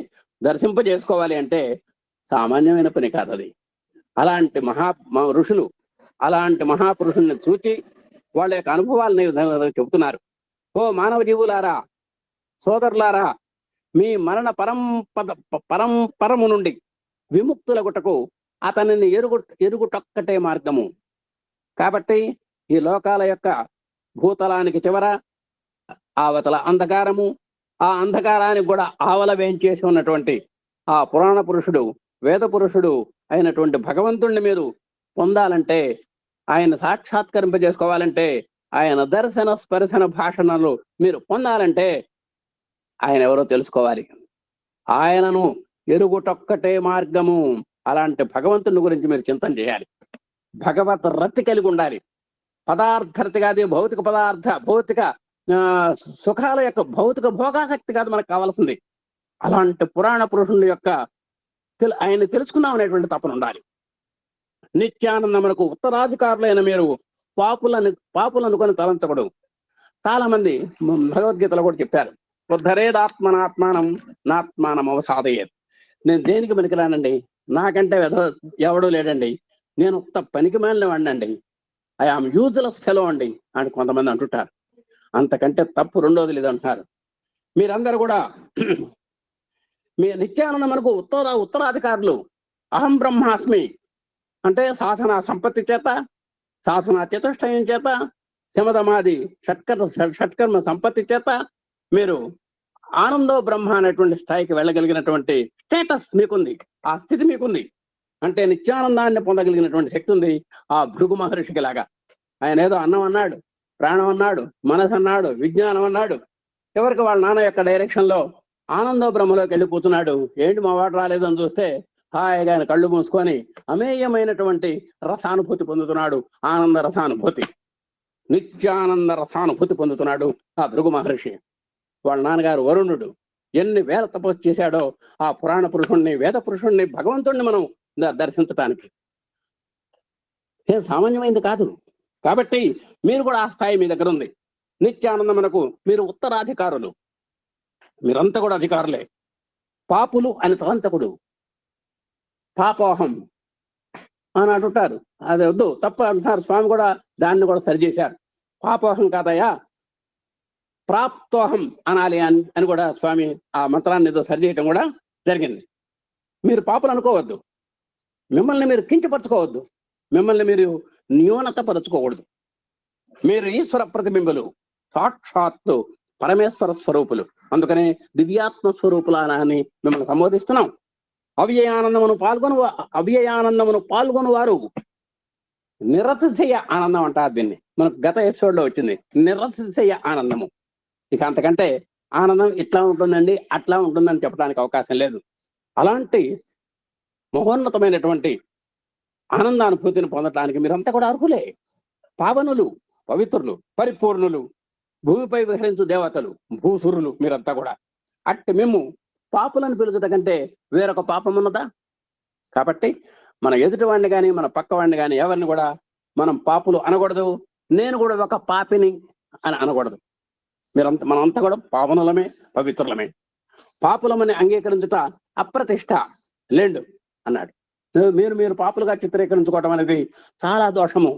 దర్శింపజేసుకోవాలి అంటే సామాన్యమైన పని కాదు అది. అలాంటి ఋషులు అలాంటి మహాపురుషుల్ని చూచి వాళ్ళ యొక్క అనుభవాలని చెబుతున్నారు. ఓ మానవ జీవులారా, సోదరులారా, మీ మరణ పరము నుండి విముక్తులగుటకు అతనిని ఎరుగుటొక్కటే మార్గము. కాబట్టి ఈ లోకాల యొక్క భూతలానికి చివర ఆవతల అంధకారము, ఆ అంధకారానికి కూడా ఆవల వేయించేసి ఉన్నటువంటి ఆ పురాణ పురుషుడు, వేద పురుషుడు అయినటువంటి భగవంతుణ్ణి మీరు పొందాలంటే, ఆయన సాక్షాత్కరింపజేసుకోవాలంటే, ఆయన దర్శన స్పర్శన భాషణలు మీరు పొందాలంటే ఆయన ఎవరో తెలుసుకోవాలి. ఆయనను ఎరుగుటొక్కటే మార్గము. అలాంటి భగవంతుని గురించి మీరు చింతన చేయాలి. భగవత్ రతి కలిగి ఉండాలి. పదార్థరతి కాదు, భౌతిక సుఖాల యొక్క భౌతిక భోగాసక్తి కాదు మనకు కావాల్సింది. అలాంటి పురాణ పురుషుల యొక్క ఆయన తెలుసుకున్నాం అనేటువంటి తపన ఉండాలి. నిత్యానందమునకు ఉత్తరాధికారులైన మీరు పాపులనుకొని తలంచకూడదు. చాలా మంది భగవద్గీతలో కూడా చెప్పారు, ఉద్ధరేదాత్మనాత్మానం నాత్మానం అవసాదయేత్. నేను దేనికి పనికిరానండి, నాకంటే ఎవడూ లేడండి, నేను ఉత్త పనికి మాలిన వాడినండి, ఐ ఆమ్ యూజ్లెస్ ఫెలో అండి అని కొంతమంది అంటుంటారు. అంతకంటే తప్పు రెండోది లేదంటున్నారు. మీరందరూ కూడా మీ నిత్యానందం మనకు ఉత్తరాధికారులు. అహం బ్రహ్మాస్మి అంటే సాధన సంపత్తి చేత, సాధన చతుష్టయం చేత, శమధమాది షట్కర్మ సంపత్తి చేత మీరు ఆనందో బ్రహ్మ అనేటువంటి స్థాయికి వెళ్ళగలిగినటువంటి స్టేటస్ మీకుంది, ఆ స్థితి మీకుంది. అంటే నిత్యానందాన్ని పొందగలిగినటువంటి శక్తి ఉంది ఆ భృగు మహర్షికి లాగా. ఆయన ఏదో అన్నం అన్నాడు, ప్రాణం అన్నాడు, మనసు అన్నాడు, విజ్ఞానం అన్నాడు. ఎవరికి వాళ్ళ నాన్న యొక్క డైరెక్షన్ లో ఆనందో బ్రహ్మలోకి వెళ్ళిపోతున్నాడు. ఏంటి మా వాడు రాలేదని చూస్తే హాయిగా ఆయన కళ్ళు మూసుకొని అమేయమైనటువంటి రసానుభూతి పొందుతున్నాడు. ఆనంద రసానుభూతి, నిత్యానంద రసానుభూతి పొందుతున్నాడు ఆ భృగు మహర్షి. వాళ్ళ నాన్నగారు వరుణుడు ఎన్ని వేల తపస్సు చేశాడో ఆ పురాణ పురుషుణ్ణి, వేద పురుషుణ్ణి, భగవంతుణ్ణి మనం దర్శించటానికి. ఏం సామాన్యమైంది కాదు. కాబట్టి మీరు కూడా ఆ స్థాయి మీ దగ్గర ఉంది. నిత్యానందమునకు మీరు ఉత్తరాధికారులు. మీరంతా కూడా అధికారులే. పాపులు అని తలంతకుడు, పాపోహం అని అంటుంటారు. అది వద్దు, తప్ప అంటున్నారు. స్వామి కూడా దాన్ని కూడా సరిచేశారు. పాపోహం కాదయా, ప్రాప్తోహం అనాలి అని కూడా స్వామి ఆ మంత్రాన్ని ఏదో సరి చేయటం కూడా జరిగింది. మీరు పాపులు అనుకోవద్దు, మిమ్మల్ని మీరు కించపరచుకోవద్దు, మిమ్మల్ని మీరు న్యూనత పరుచుకోకూడదు. మీరు ఈశ్వర ప్రతిబింబులు, సాక్షాత్తు పరమేశ్వర స్వరూపులు. అందుకనే దివ్యాత్మ స్వరూపుల అని మిమ్మల్ని సంబోధిస్తున్నాం. అవ్యయానందమును పాల్గొను వారు నిరతిశయ ఆనందం అంటారు దీన్ని. మనకు గత ఎపిసోడ్ లో వచ్చింది నిరతిశయ ఆనందము. ఇక అంతకంటే ఆనందం ఇట్లా ఉంటుందండి అట్లా ఉంటుందని చెప్పడానికి అవకాశం లేదు. అలాంటి మహోన్నతమైనటువంటి ఆనందానుభూతిని పొందటానికి మీరంతా కూడా అర్హులే. పావనులు, పవిత్రులు, పరిపూర్ణులు, భూమిపై విహరించు దేవతలు, భూసురులు మీరంతా కూడా. అట్టి మేము పాపులను పిలుచుట కంటే వేరొక పాపం ఉన్నదా? కాబట్టి మన ఎదుటివాడిని కానీ మన పక్కవాడిని కానీ ఎవరిని కూడా మనం పాపులు అనకూడదు. నేను కూడా ఒక పాపిని అని అనకూడదు. మనంతా కూడా పావనులమే, పవిత్రులమే. పాపులమని అంగీకరించుట అప్రతిష్ట లేండు అన్నాడు. మీరు పాపులుగా చిత్రీకరించుకోవటం అనేది చాలా దోషము.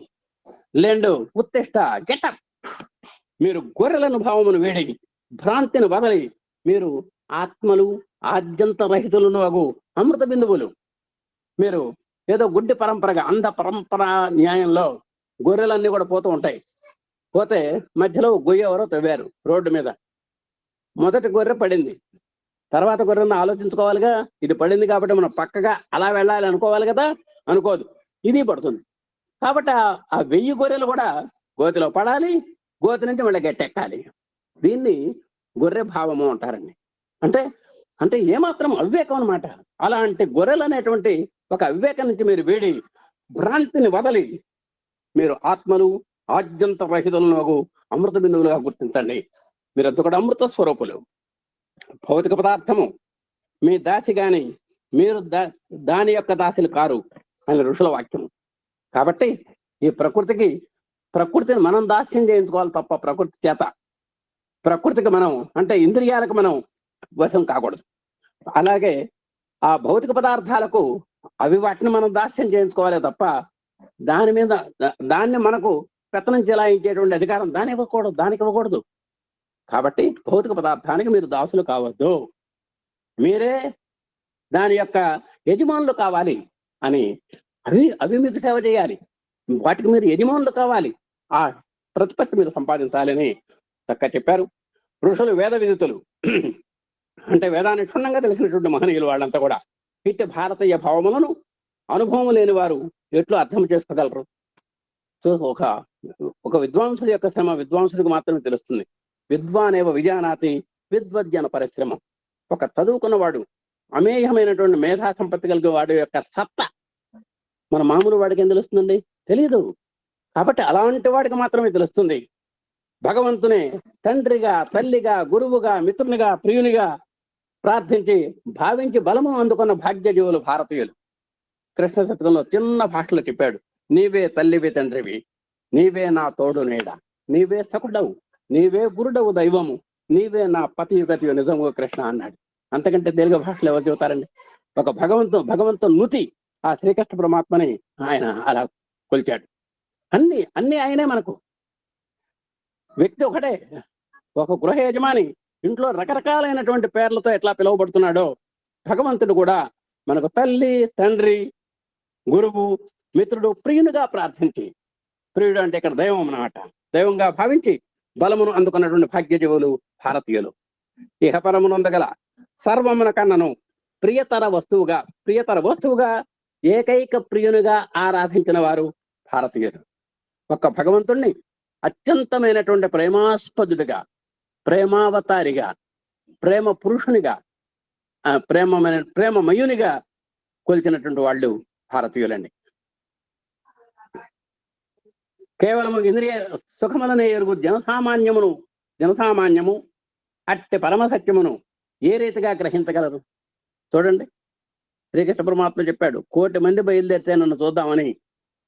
లేండు ఉత్తిష్ట గెటప్. మీరు గొర్రెలను భావమును వేడి భ్రాంతిని వదలి మీరు ఆత్మలు, ఆద్యంత రహితులను అగు అమృత బిందువులు. మీరు ఏదో గుడ్డి పరంపరగా అంధ పరంపర న్యాయంలో గొర్రెలన్నీ కూడా పోతూ ఉంటాయి. పోతే మధ్యలో గొయ్య ఎవరో తవ్వారు రోడ్డు మీద. మొదటి గొర్రె పడింది, తర్వాత గొర్రెను ఆలోచించుకోవాలిగా. ఇది పడింది కాబట్టి మనం పక్కగా అలా వెళ్ళాలి అనుకోవాలి కదా, అనుకోదు, ఇది పడుతుంది. కాబట్టి ఆ 1000 గొర్రెలు కూడా గోతిలో పడాలి, గోతి నుంచి మళ్ళీ గట్టెక్కాలి. దీన్ని గొర్రె భావము అంటారండి. అంటే ఏమాత్రం అవివేకం అనమాట. అలాంటి గొర్రెలు అనేటువంటి ఒక అవివేకం నుంచి మీరు వేడి భ్రాంతిని వదలి మీరు ఆత్మలు, ఆద్యంత రహితులను అమృత బిందువులుగా గుర్తించండి. మీరంతా కూడా అమృత స్వరూపులు. భౌతిక పదార్థము మీ దాసి గాని మీరు దాని యొక్క దాసిలు కారు అని ఋషుల వాక్యం. కాబట్టి ఈ ప్రకృతిని మనం దాస్యం చేయించుకోవాలి తప్ప ప్రకృతికి మనం అంటే ఇంద్రియాలకు మనం వశం కాకూడదు. అలాగే ఆ భౌతిక పదార్థాలకు వాటిని మనం దాస్యం చేయించుకోవాలి తప్ప దాన్ని మనకు పెత్తనం చెలాయించేటువంటి అధికారం దానికి ఇవ్వకూడదు. కాబట్టి భౌతిక పదార్థానికి మీరు దాసులు కావద్దు, మీరే దాని యొక్క యజమానులు కావాలి అని అవి మీకు సేవ చేయాలి. వాటికి మీరు యజమానులు కావాలి, ఆ ప్రతిపత్తి మీరు సంపాదించాలని చక్కగా చెప్పారు ఋషులు. వేద విదితులు అంటే వేదాన్ని క్షుణ్ణంగా తెలిసినటువంటి మహనీయులు వాళ్ళంతా కూడా. ఇట్టి భారతీయ భావములను అనుభవం లేని వారు ఎట్లు అర్థం చేసుకోగలరు? సో ఒక విద్వాంసుడి యొక్క శ్రమ విద్వాంసుడికి మాత్రమే తెలుస్తుంది. విద్వానేవ విజానాతి విద్వజ్ఞాన పరిశ్రమ. ఒక చదువుకున్నవాడు, అమేయమైనటువంటి మేధా సంపత్తి కలిగిన వాడి యొక్క సత్తా మన మామూలు వాడికి ఏం తెలుస్తుందండి? తెలియదు. కాబట్టి అలాంటి వాడికి మాత్రమే తెలుస్తుంది. భగవంతునే తండ్రిగా, తల్లిగా, గురువుగా, మిత్రునిగా, ప్రియునిగా ప్రార్థించి భావించి బలము అందుకున్న భాగ్యజీవులు భారతీయులు. కృష్ణ శతకంలో చిన్న భాషలో చెప్పాడు, నీవే తల్లివి తండ్రివి, నీవే నా తోడు నీడ, నీవే సకుడవు, నీవే గురుడవు దైవము, నీవే నా పతిగతి నిజము కృష్ణ అన్నాడు. అంతకంటే తెలుగు భాషలో ఎవరు చెబుతారండి? ఒక భగవంతు నుతి ఆ శ్రీకృష్ణ పరమాత్మని ఆయన అలా కొలిచాడు. అన్ని ఆయనే. మనకు వ్యక్తి ఒకటే. ఒక గృహ యజమాని ఇంట్లో రకరకాలైనటువంటి పేర్లతో ఎట్లా పిలువబడుతున్నాడో భగవంతుడు కూడా మనకు తల్లి, తండ్రి, గురువు, మిత్రుడు, ప్రియునిగా ప్రార్థించి, ప్రియుడు అంటే ఇక్కడ దైవం అన్నమాట, దైవంగా భావించి బలమును అందుకున్నటువంటి భాగ్యజీవులు భారతీయులు. ఇహపరమునందగల సర్వమున కన్నను ప్రియతర వస్తువుగా ఏకైక ప్రియునిగా ఆరాధించిన వారు భారతీయులు. ఒక్క భగవంతుణ్ణి అత్యంతమైనటువంటి ప్రేమాస్పదుడిగా, ప్రేమావతారిగా, ప్రేమ పురుషునిగా, ప్రేమమయునిగా కొలిచినటువంటి వాళ్ళు భారతీయులండి. కేవలం ఇంద్రియ సుఖములనే ఎరుగు జనసామాన్యము అట్టి పరమసత్యమును ఏ రీతిగా గ్రహించగలరు? చూడండి, శ్రీకృష్ణ పరమాత్మ చెప్పాడు, 1,000,000 మంది బయలుదేరితే నన్ను చూద్దామని,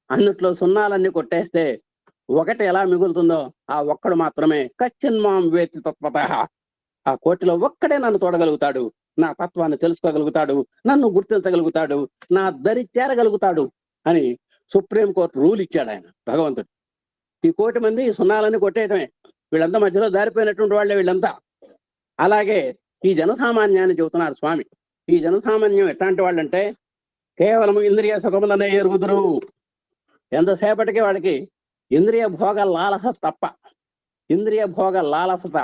అన్నిట్లో సున్నాలన్నీ కొట్టేస్తే ఒకటి ఎలా మిగులుతుందో ఆ ఒక్కడు మాత్రమే కచ్చిన్మాం వేత్తి తత్వతః. ఆ 1,000,000లో ఒక్కడే నన్ను చూడగలుగుతాడు, నా తత్వాన్ని తెలుసుకోగలుగుతాడు, నన్ను గుర్తించగలుగుతాడు, నా దరి చేరగలుగుతాడు అని సుప్రీంకోర్టు రూల్ ఇచ్చాడు ఆయన భగవంతుడు. ఈ 1,00,00,000 మంది ఈ సున్నాలని కొట్టేయటమే. వీళ్ళంతా మధ్యలో దారిపోయినటువంటి వాళ్ళే వీళ్ళంతా. అలాగే ఈ జనసామాన్యాన్ని చెబుతున్నారు స్వామి. ఈ జనసామాన్యం ఎట్లాంటి వాళ్ళంటే కేవలం ఇంద్రియ సుఖములనే ఎరుగుదురు. ఎంతసేపటికి వాడికి ఇంద్రియ భోగ లాలసత తప్ప. ఇంద్రియ భోగ లాలసత,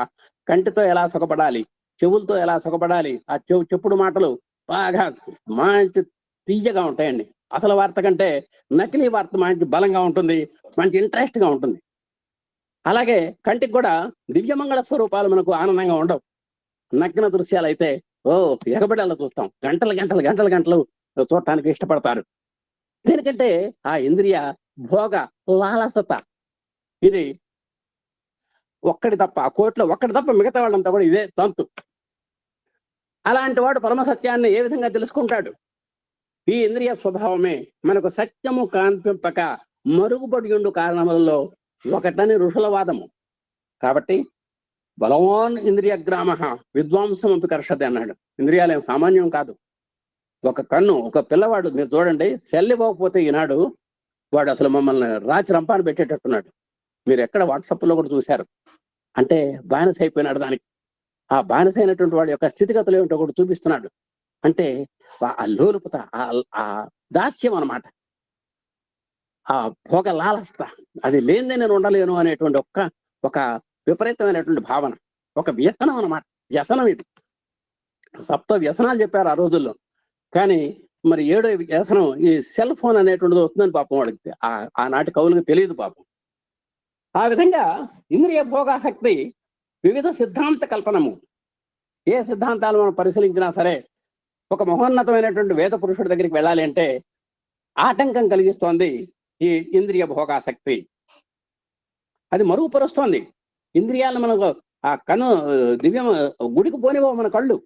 కంటితో ఎలా సుఖపడాలి, చెవులతో ఎలా సుఖపడాలి, ఆ చెప్పుడు మాటలు బాగా మంచి తీయగా ఉంటాయండి. అసలు వార్త కంటే నకిలీ వార్త మంచి బలంగా ఉంటుంది, మంచి ఇంట్రెస్ట్ గా ఉంటుంది. అలాగే కంటికి కూడా దివ్యమంగళ స్వరూపాలు మనకు ఆనందంగా ఉండవు. నగ్న దృశ్యాలు అయితే ఎగబడి అలా చూస్తాం, గంటలు గంటలు గంటలు గంటలు చూడటానికి ఇష్టపడతారు. దీనికంటే ఆ ఇంద్రియ భోగ లాలసత ఇది ఒక్కడి తప్ప, ఆ 1,00,00,000లో ఒక్కడి తప్ప మిగతా వాళ్ళంతా కూడా ఇదే తంతు. అలాంటి వాడు పరమ సత్యాన్ని ఏ విధంగా తెలుసుకుంటాడు? ఈ ఇంద్రియ స్వభావమే మనకు సత్యము కాన్పింపక మరుగుపడి ఉండు కారణములలో ఒకటని ఋషుల వాదము. కాబట్టి బలవాన్ ఇంద్రియ గ్రామ విద్వాంసం కర్షది అన్నాడు. ఇంద్రియాలేం సామాన్యం కాదు. ఒక కన్ను, ఒక పిల్లవాడు మీరు చూడండి, సెల్లిపోకపోతే ఈనాడు వాడు అసలు మమ్మల్ని రాచి రంపాన్ని పెట్టేటట్టున్నాడు. మీరు ఎక్కడ వాట్సాప్లో కూడా చూశారు. అంటే బానిస అయిపోయినాడు దానికి. ఆ బానిస అయినటువంటి వాడి యొక్క స్థితిగతులు ఏమిటో కూడా చూపిస్తున్నాడు. అంటే ఆ లోలుపుత, ఆ దాస్యం అన్నమాట, ఆ భోగ లాలసత, అది లేనిదే నేను ఉండలేను అనేటువంటి ఒక విపరీతమైనటువంటి భావన, ఒక వ్యసనం అన్నమాట. వ్యసనం ఇది. 7 వ్యసనాలు చెప్పారు ఆ రోజుల్లో. కానీ మరి 7వ వ్యసనం ఈ సెల్ ఫోన్ అనేటువంటిది వస్తుందని పాపం వాడికి ఆనాటి కవులకు తెలియదు పాపం. ఆ విధంగా ఇంద్రియ భోగాసక్తి వివిధ సిద్ధాంత కల్పనము. ఏ సిద్ధాంతాలు మనం పరిశీలించినా సరే ఒక మహోన్నతమైనటువంటి వేద పురుషుడి దగ్గరికి వెళ్ళాలి అంటే ఆటంకం కలిగిస్తోంది ఈ ఇంద్రియ భోగాసక్తి. అది మరుగుపరుస్తోంది ఇంద్రియాలను. మనకు ఆ కను దివ్యం గుడికి పోనివో మన కళ్ళు,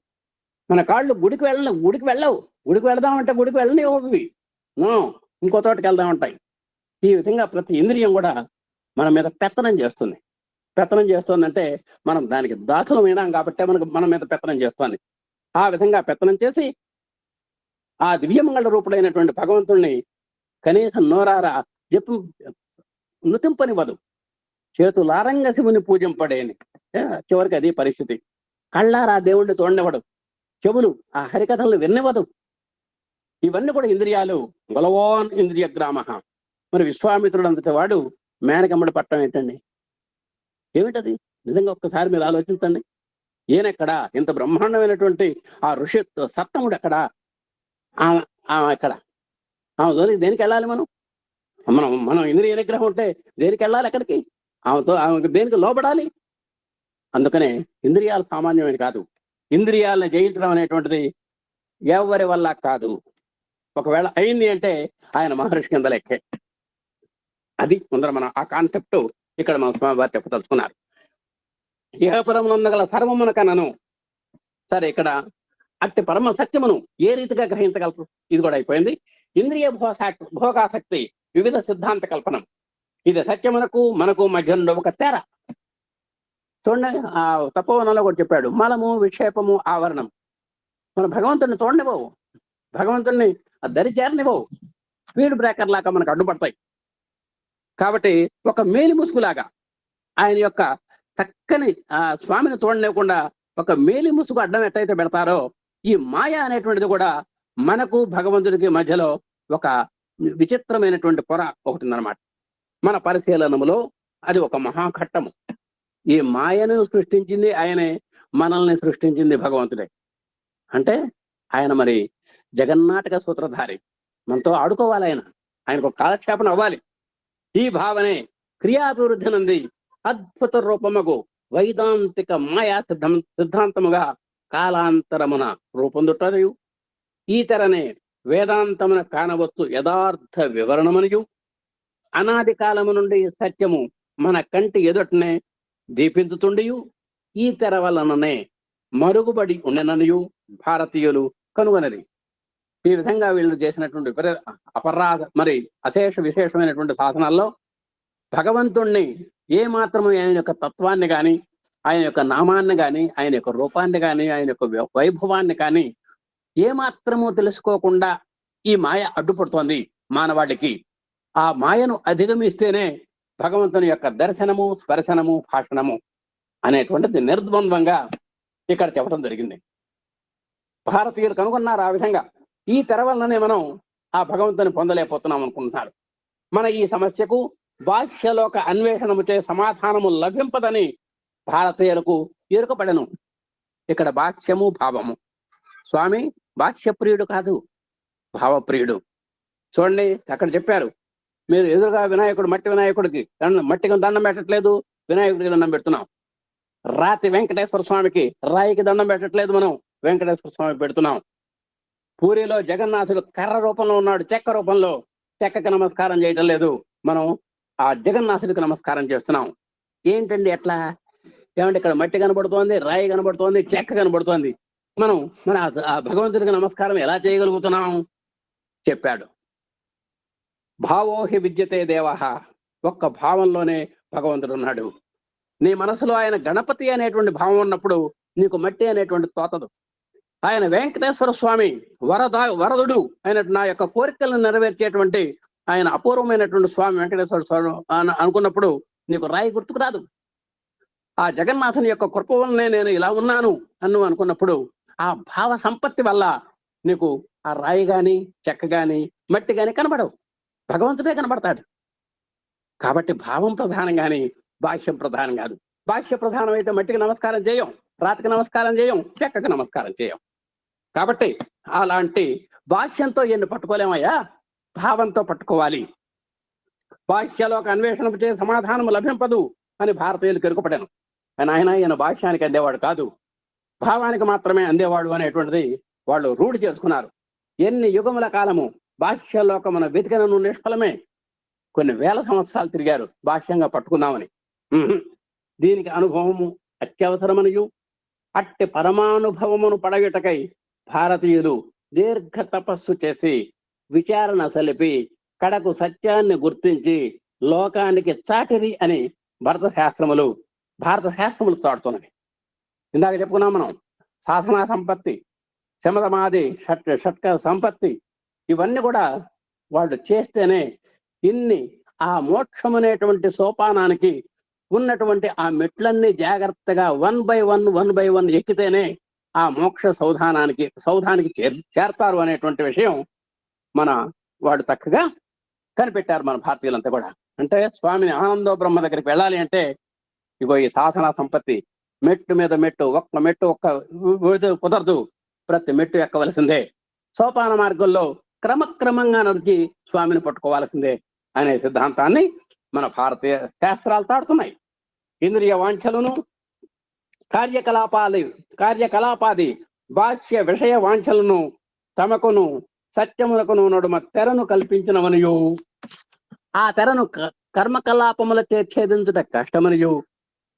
మన కాళ్ళు గుడికి వెళ్ళవు. గుడికి వెళదామంటే గుడికి వెళ్ళనివ్వవి, ఇంకో చోటకి వెళ్దామంటాయి. ఈ విధంగా ప్రతి ఇంద్రియం కూడా మన మీద పెత్తనం చేస్తుంది. పెత్తనం చేస్తుందంటే మనం దానికి దాసులం అయినాం కాబట్టి మన మీద పెత్తనం చేస్తుంది. ఆ విధంగా పెత్తనం చేసి ఆ దివ్యమంగళ రూపుడైనటువంటి భగవంతుణ్ణి కనీసం నోరారా జపం నృతింపనివ్వదు. చేతులారంగ శివుని పూజింపడేని. చివరికి అది పరిస్థితి. కళ్ళారా దేవుణ్ణి చూడనివ్వడు, చెవులు ఆ హరికథలను విన్నవదు. ఇవన్నీ కూడా ఇంద్రియాలు. బలవాన్ ఇంద్రియ గ్రామ. మరి విశ్వామిత్రుడు అంతటి వాడు మేనకమ్మడి పట్టం ఏంటండి? ఏమిటది? నిజంగా ఒక్కసారి మీరు ఆలోచించండి. ఈయనెక్కడా? ఇంత బ్రహ్మాండమైనటువంటి ఆ ఋషి సత్తముడు ఎక్కడా? ఆమె ఎక్కడ? ఆమె జోలికి దేనికి వెళ్ళాలి మనం? మనం ఇంద్రియ నిగ్రహం ఉంటే దేనికి వెళ్ళాలి? ఎక్కడికి? ఆమెకు దేనికి లోబడాలి? అందుకనే ఇంద్రియాలు సామాన్యమైన కాదు. ఇంద్రియాలను జయించడం అనేటువంటిది ఎవరి వల్ల కాదు. ఒకవేళ అయింది అంటే ఆయన మహర్షి కింద లెక్కే. అది ముందర మనం ఆ కాన్సెప్ట్ ఇక్కడ మన స్వామివారు చెప్పదలుచుకున్నారు. ఇహపరమునందు గల సర్వమున కనను. సరే, ఇక్కడ అట్టి పరమ సత్యమును ఏ రీతిగా గ్రహించగలరు? ఇది కూడా అయిపోయింది. ఇంద్రియ భోగాసక్తి వివిధ సిద్ధాంత కల్పనం. ఇది సత్యమునకు మనకు మధ్యలో ఒక తేర. చూడండి, ఆ తపోవనంలో కూడా చెప్పాడు, మలము విక్షేపము ఆవరణం. మన భగవంతుడిని చూడనివ్వవు, భగవంతుడిని దరి చేరనివ్వవు. స్పీడ్ బ్రేకర్ లాగా మనకు అడ్డుపడతాయి. కాబట్టి ఒక మేలి ముసుగులాగా ఆయన యొక్క చక్కని స్వామిని చూడలేకుండా ఒక మేలి ముసుగు అడ్డం ఎట్టయితే పెడతారో, ఈ మాయ అనేటువంటిది కూడా మనకు భగవంతుడికి మధ్యలో ఒక విచిత్రమైనటువంటి పొర ఒకటి ఉందన్నమాట. మన పరిశీలనములో అది ఒక మహాఘట్టము. ఈ మాయను సృష్టించింది ఆయనే, మనల్ని సృష్టించింది భగవంతుడే. అంటే ఆయన మరి జగన్నాటక సూత్రధారి, మనతో ఆడుకోవాలి. ఆయనకు ఒక కాలక్షేపణ అవ్వాలి. ఈ భావనే క్రియాభివృద్ధి నంది అద్భుత రూపముకు వైదాంతిక మాయా సిద్ధాంతముగా కాలాంతరమున రూపొందుటయు, ఈ తెరనే వేదాంతమున కానవచ్చు యథార్థ వివరణమనియు, అనాది కాలము నుండి సత్యము మన కంటి ఎదుటనే దీపించుతుండియు, ఈ తెర వలననే మరుగుబడి ఉండననియు భారతీయులు కనుగొనది. ఈ విధంగా వీళ్ళు చేసినటువంటి అపరాధ మరి అశేష విశేషమైనటువంటి శాసనాల్లో భగవంతుణ్ణి ఏ మాత్రము ఆయన యొక్క తత్వాన్ని కానీ, ఆయన యొక్క నామాన్ని కానీ, ఆయన యొక్క రూపాన్ని కానీ, ఆయన యొక్క వైభవాన్ని కానీ ఏ మాత్రము తెలుసుకోకుండా ఈ మాయ అడ్డుపడుతోంది మానవాళికి. ఆ మాయను అధిగమిస్తేనే భగవంతుని యొక్క దర్శనము, స్పర్శనము, భాషణము అనేటువంటిది నిర్ద్వంద్వంగా ఇక్కడ చెప్పడం జరిగింది. భారతీయులు కనుగొన్నారు ఆ విధంగా. ఈ తెర వలననే మనం ఆ భగవంతుని పొందలేకపోతున్నాం అనుకుంటున్నారు. మన ఈ సమస్యకు బాహ్యలోక అన్వేషణముచే సమాధానము లభింపదని భారతీయులకు ఎరుకపడను. ఇక్కడ బాహ్యము, భావము. స్వామి బాహ్యప్రియుడు కాదు, భావప్రియుడు. చూడండి, అక్కడ చెప్పారు, మీరు ఎదురుగా వినాయకుడు, మట్టి వినాయకుడికి మట్టికి దండం పెట్టట్లేదు, వినాయకుడికి దండం పెడుతున్నాం. రాతి వెంకటేశ్వర స్వామికి రాయికి దండం పెట్టట్లేదు, మనం వెంకటేశ్వర స్వామికి పెడుతున్నాం. పూరిలో జగన్నాథుడు కర్ర రూపంలో ఉన్నాడు, చెక్క రూపంలో. చెక్కకి నమస్కారం చేయటం లేదు, మనం ఆ జగన్నాథుడికి నమస్కారం చేస్తున్నాం. ఏంటండి ఎట్లా? ఏమంటే ఇక్కడ మట్టి కనబడుతోంది, రాయి కనబడుతోంది, చెక్క కనబడుతోంది, మనం మన ఆ భగవంతుడికి నమస్కారం ఎలా చేయగలుగుతున్నాం? చెప్పాడు, భావోహి విద్యతే దేవః. ఒక్క భావంలోనే భగవంతుడు ఉన్నాడు. నీ మనసులో ఆయన గణపతి అనేటువంటి భావం ఉన్నప్పుడు నీకు మట్టి అనేటువంటి తోతదు. ఆయన వెంకటేశ్వర స్వామి వరదుడు అయినట్టు నా యొక్క కోరికలను నెరవేర్చేటువంటి ఆయన అపూర్వమైనటువంటి స్వామి వెంకటేశ్వర స్వామి అనుకున్నప్పుడు నీకు రాయి గుర్తుకు రాదు. ఆ జగన్నాథుని యొక్క కృప వల్లనే నేను ఇలా ఉన్నాను అనుకున్నప్పుడు ఆ భావ సంపత్తి వల్ల నీకు ఆ రాయి గాని, చెక్క గాని, మట్టి గాని కనబడవు, భగవంతుడే కనబడతాడు. కాబట్టి భావం ప్రధానం గాని బాహ్యం ప్రధానం కాదు. బాహ్య ప్రధానం అయితే మట్టికి నమస్కారం చేయం, రాతికి నమస్కారం చేయం, చెక్కకి నమస్కారం చేయం. కాబట్టి అలాంటి బాహ్యంతో ఎన్ని పట్టుకోలేమయ్యా, భావంతో పట్టుకోవాలి. బాహ్యలోక అన్వేషణ చే సమాధానం లభింపదు అని భారతీయులు కెరుకుపడాను. ఆయన ఈయన బాహ్యానికి అందేవాడు కాదు, భావానికి మాత్రమే అందేవాడు అనేటువంటిది వాళ్ళు రూఢి చేసుకున్నారు. ఎన్ని యుగముల కాలము బాహ్యలోకమున వెతికనను నిష్ఫలమే. కొన్ని వేల సంవత్సరాలు తిరిగారు బాహ్యంగా పట్టుకుందామని. దీనికి అనుభవము అత్యవసరమనియు అట్టి పరమానుభవమును పడగటకై భారతీయులు దీర్ఘ తపస్సు చేసి విచారణ సలిపి కడకు సత్యాన్ని గుర్తించి లోకానికి చాటిరి అని భారత శాస్త్రములు చాటుతున్నవి. ఇందాక చెప్పుకున్నాం మనం, సాధనా సంపత్తి, శమధమాది షట్క సంపత్తి, ఇవన్నీ కూడా వాళ్ళు చేస్తేనే ఇన్ని ఆ మోక్షం అనేటువంటి సోపానానికి ఉన్నటువంటి ఆ మెట్లన్నీ జాగ్రత్తగా వన్ బై వన్ ఎక్కితేనే ఆ మోక్ష సౌధానికి చేరతారు అనేటువంటి విషయం వాడు చక్కగా కనిపెట్టారు మన భారతీయులంతా కూడా. అంటే స్వామిని ఆనందో బ్రహ్మ దగ్గరికి వెళ్ళాలి అంటే ఇగో ఈ సాధనా సంపత్తి, మెట్టు మీద మెట్టు, ఒక్క మెట్టు కుదరదు, ప్రతి మెట్టు ఎక్కవలసిందే. సోపాన మార్గంలో క్రమక్రమంగా నడిచి స్వామిని పట్టుకోవాల్సిందే అనే సిద్ధాంతాన్ని మన భారతీయ శాస్త్రాలు తాడుతున్నాయి. ఇంద్రియ వాంఛలను కార్యకలాపాది బాహ్య విషయ వాంఛలను తమకును సత్యములకును నడుమ తెరను కల్పించినవనియు, ఆ తెరను కర్మకలాపములచే ఛేదించుట కష్టమనియు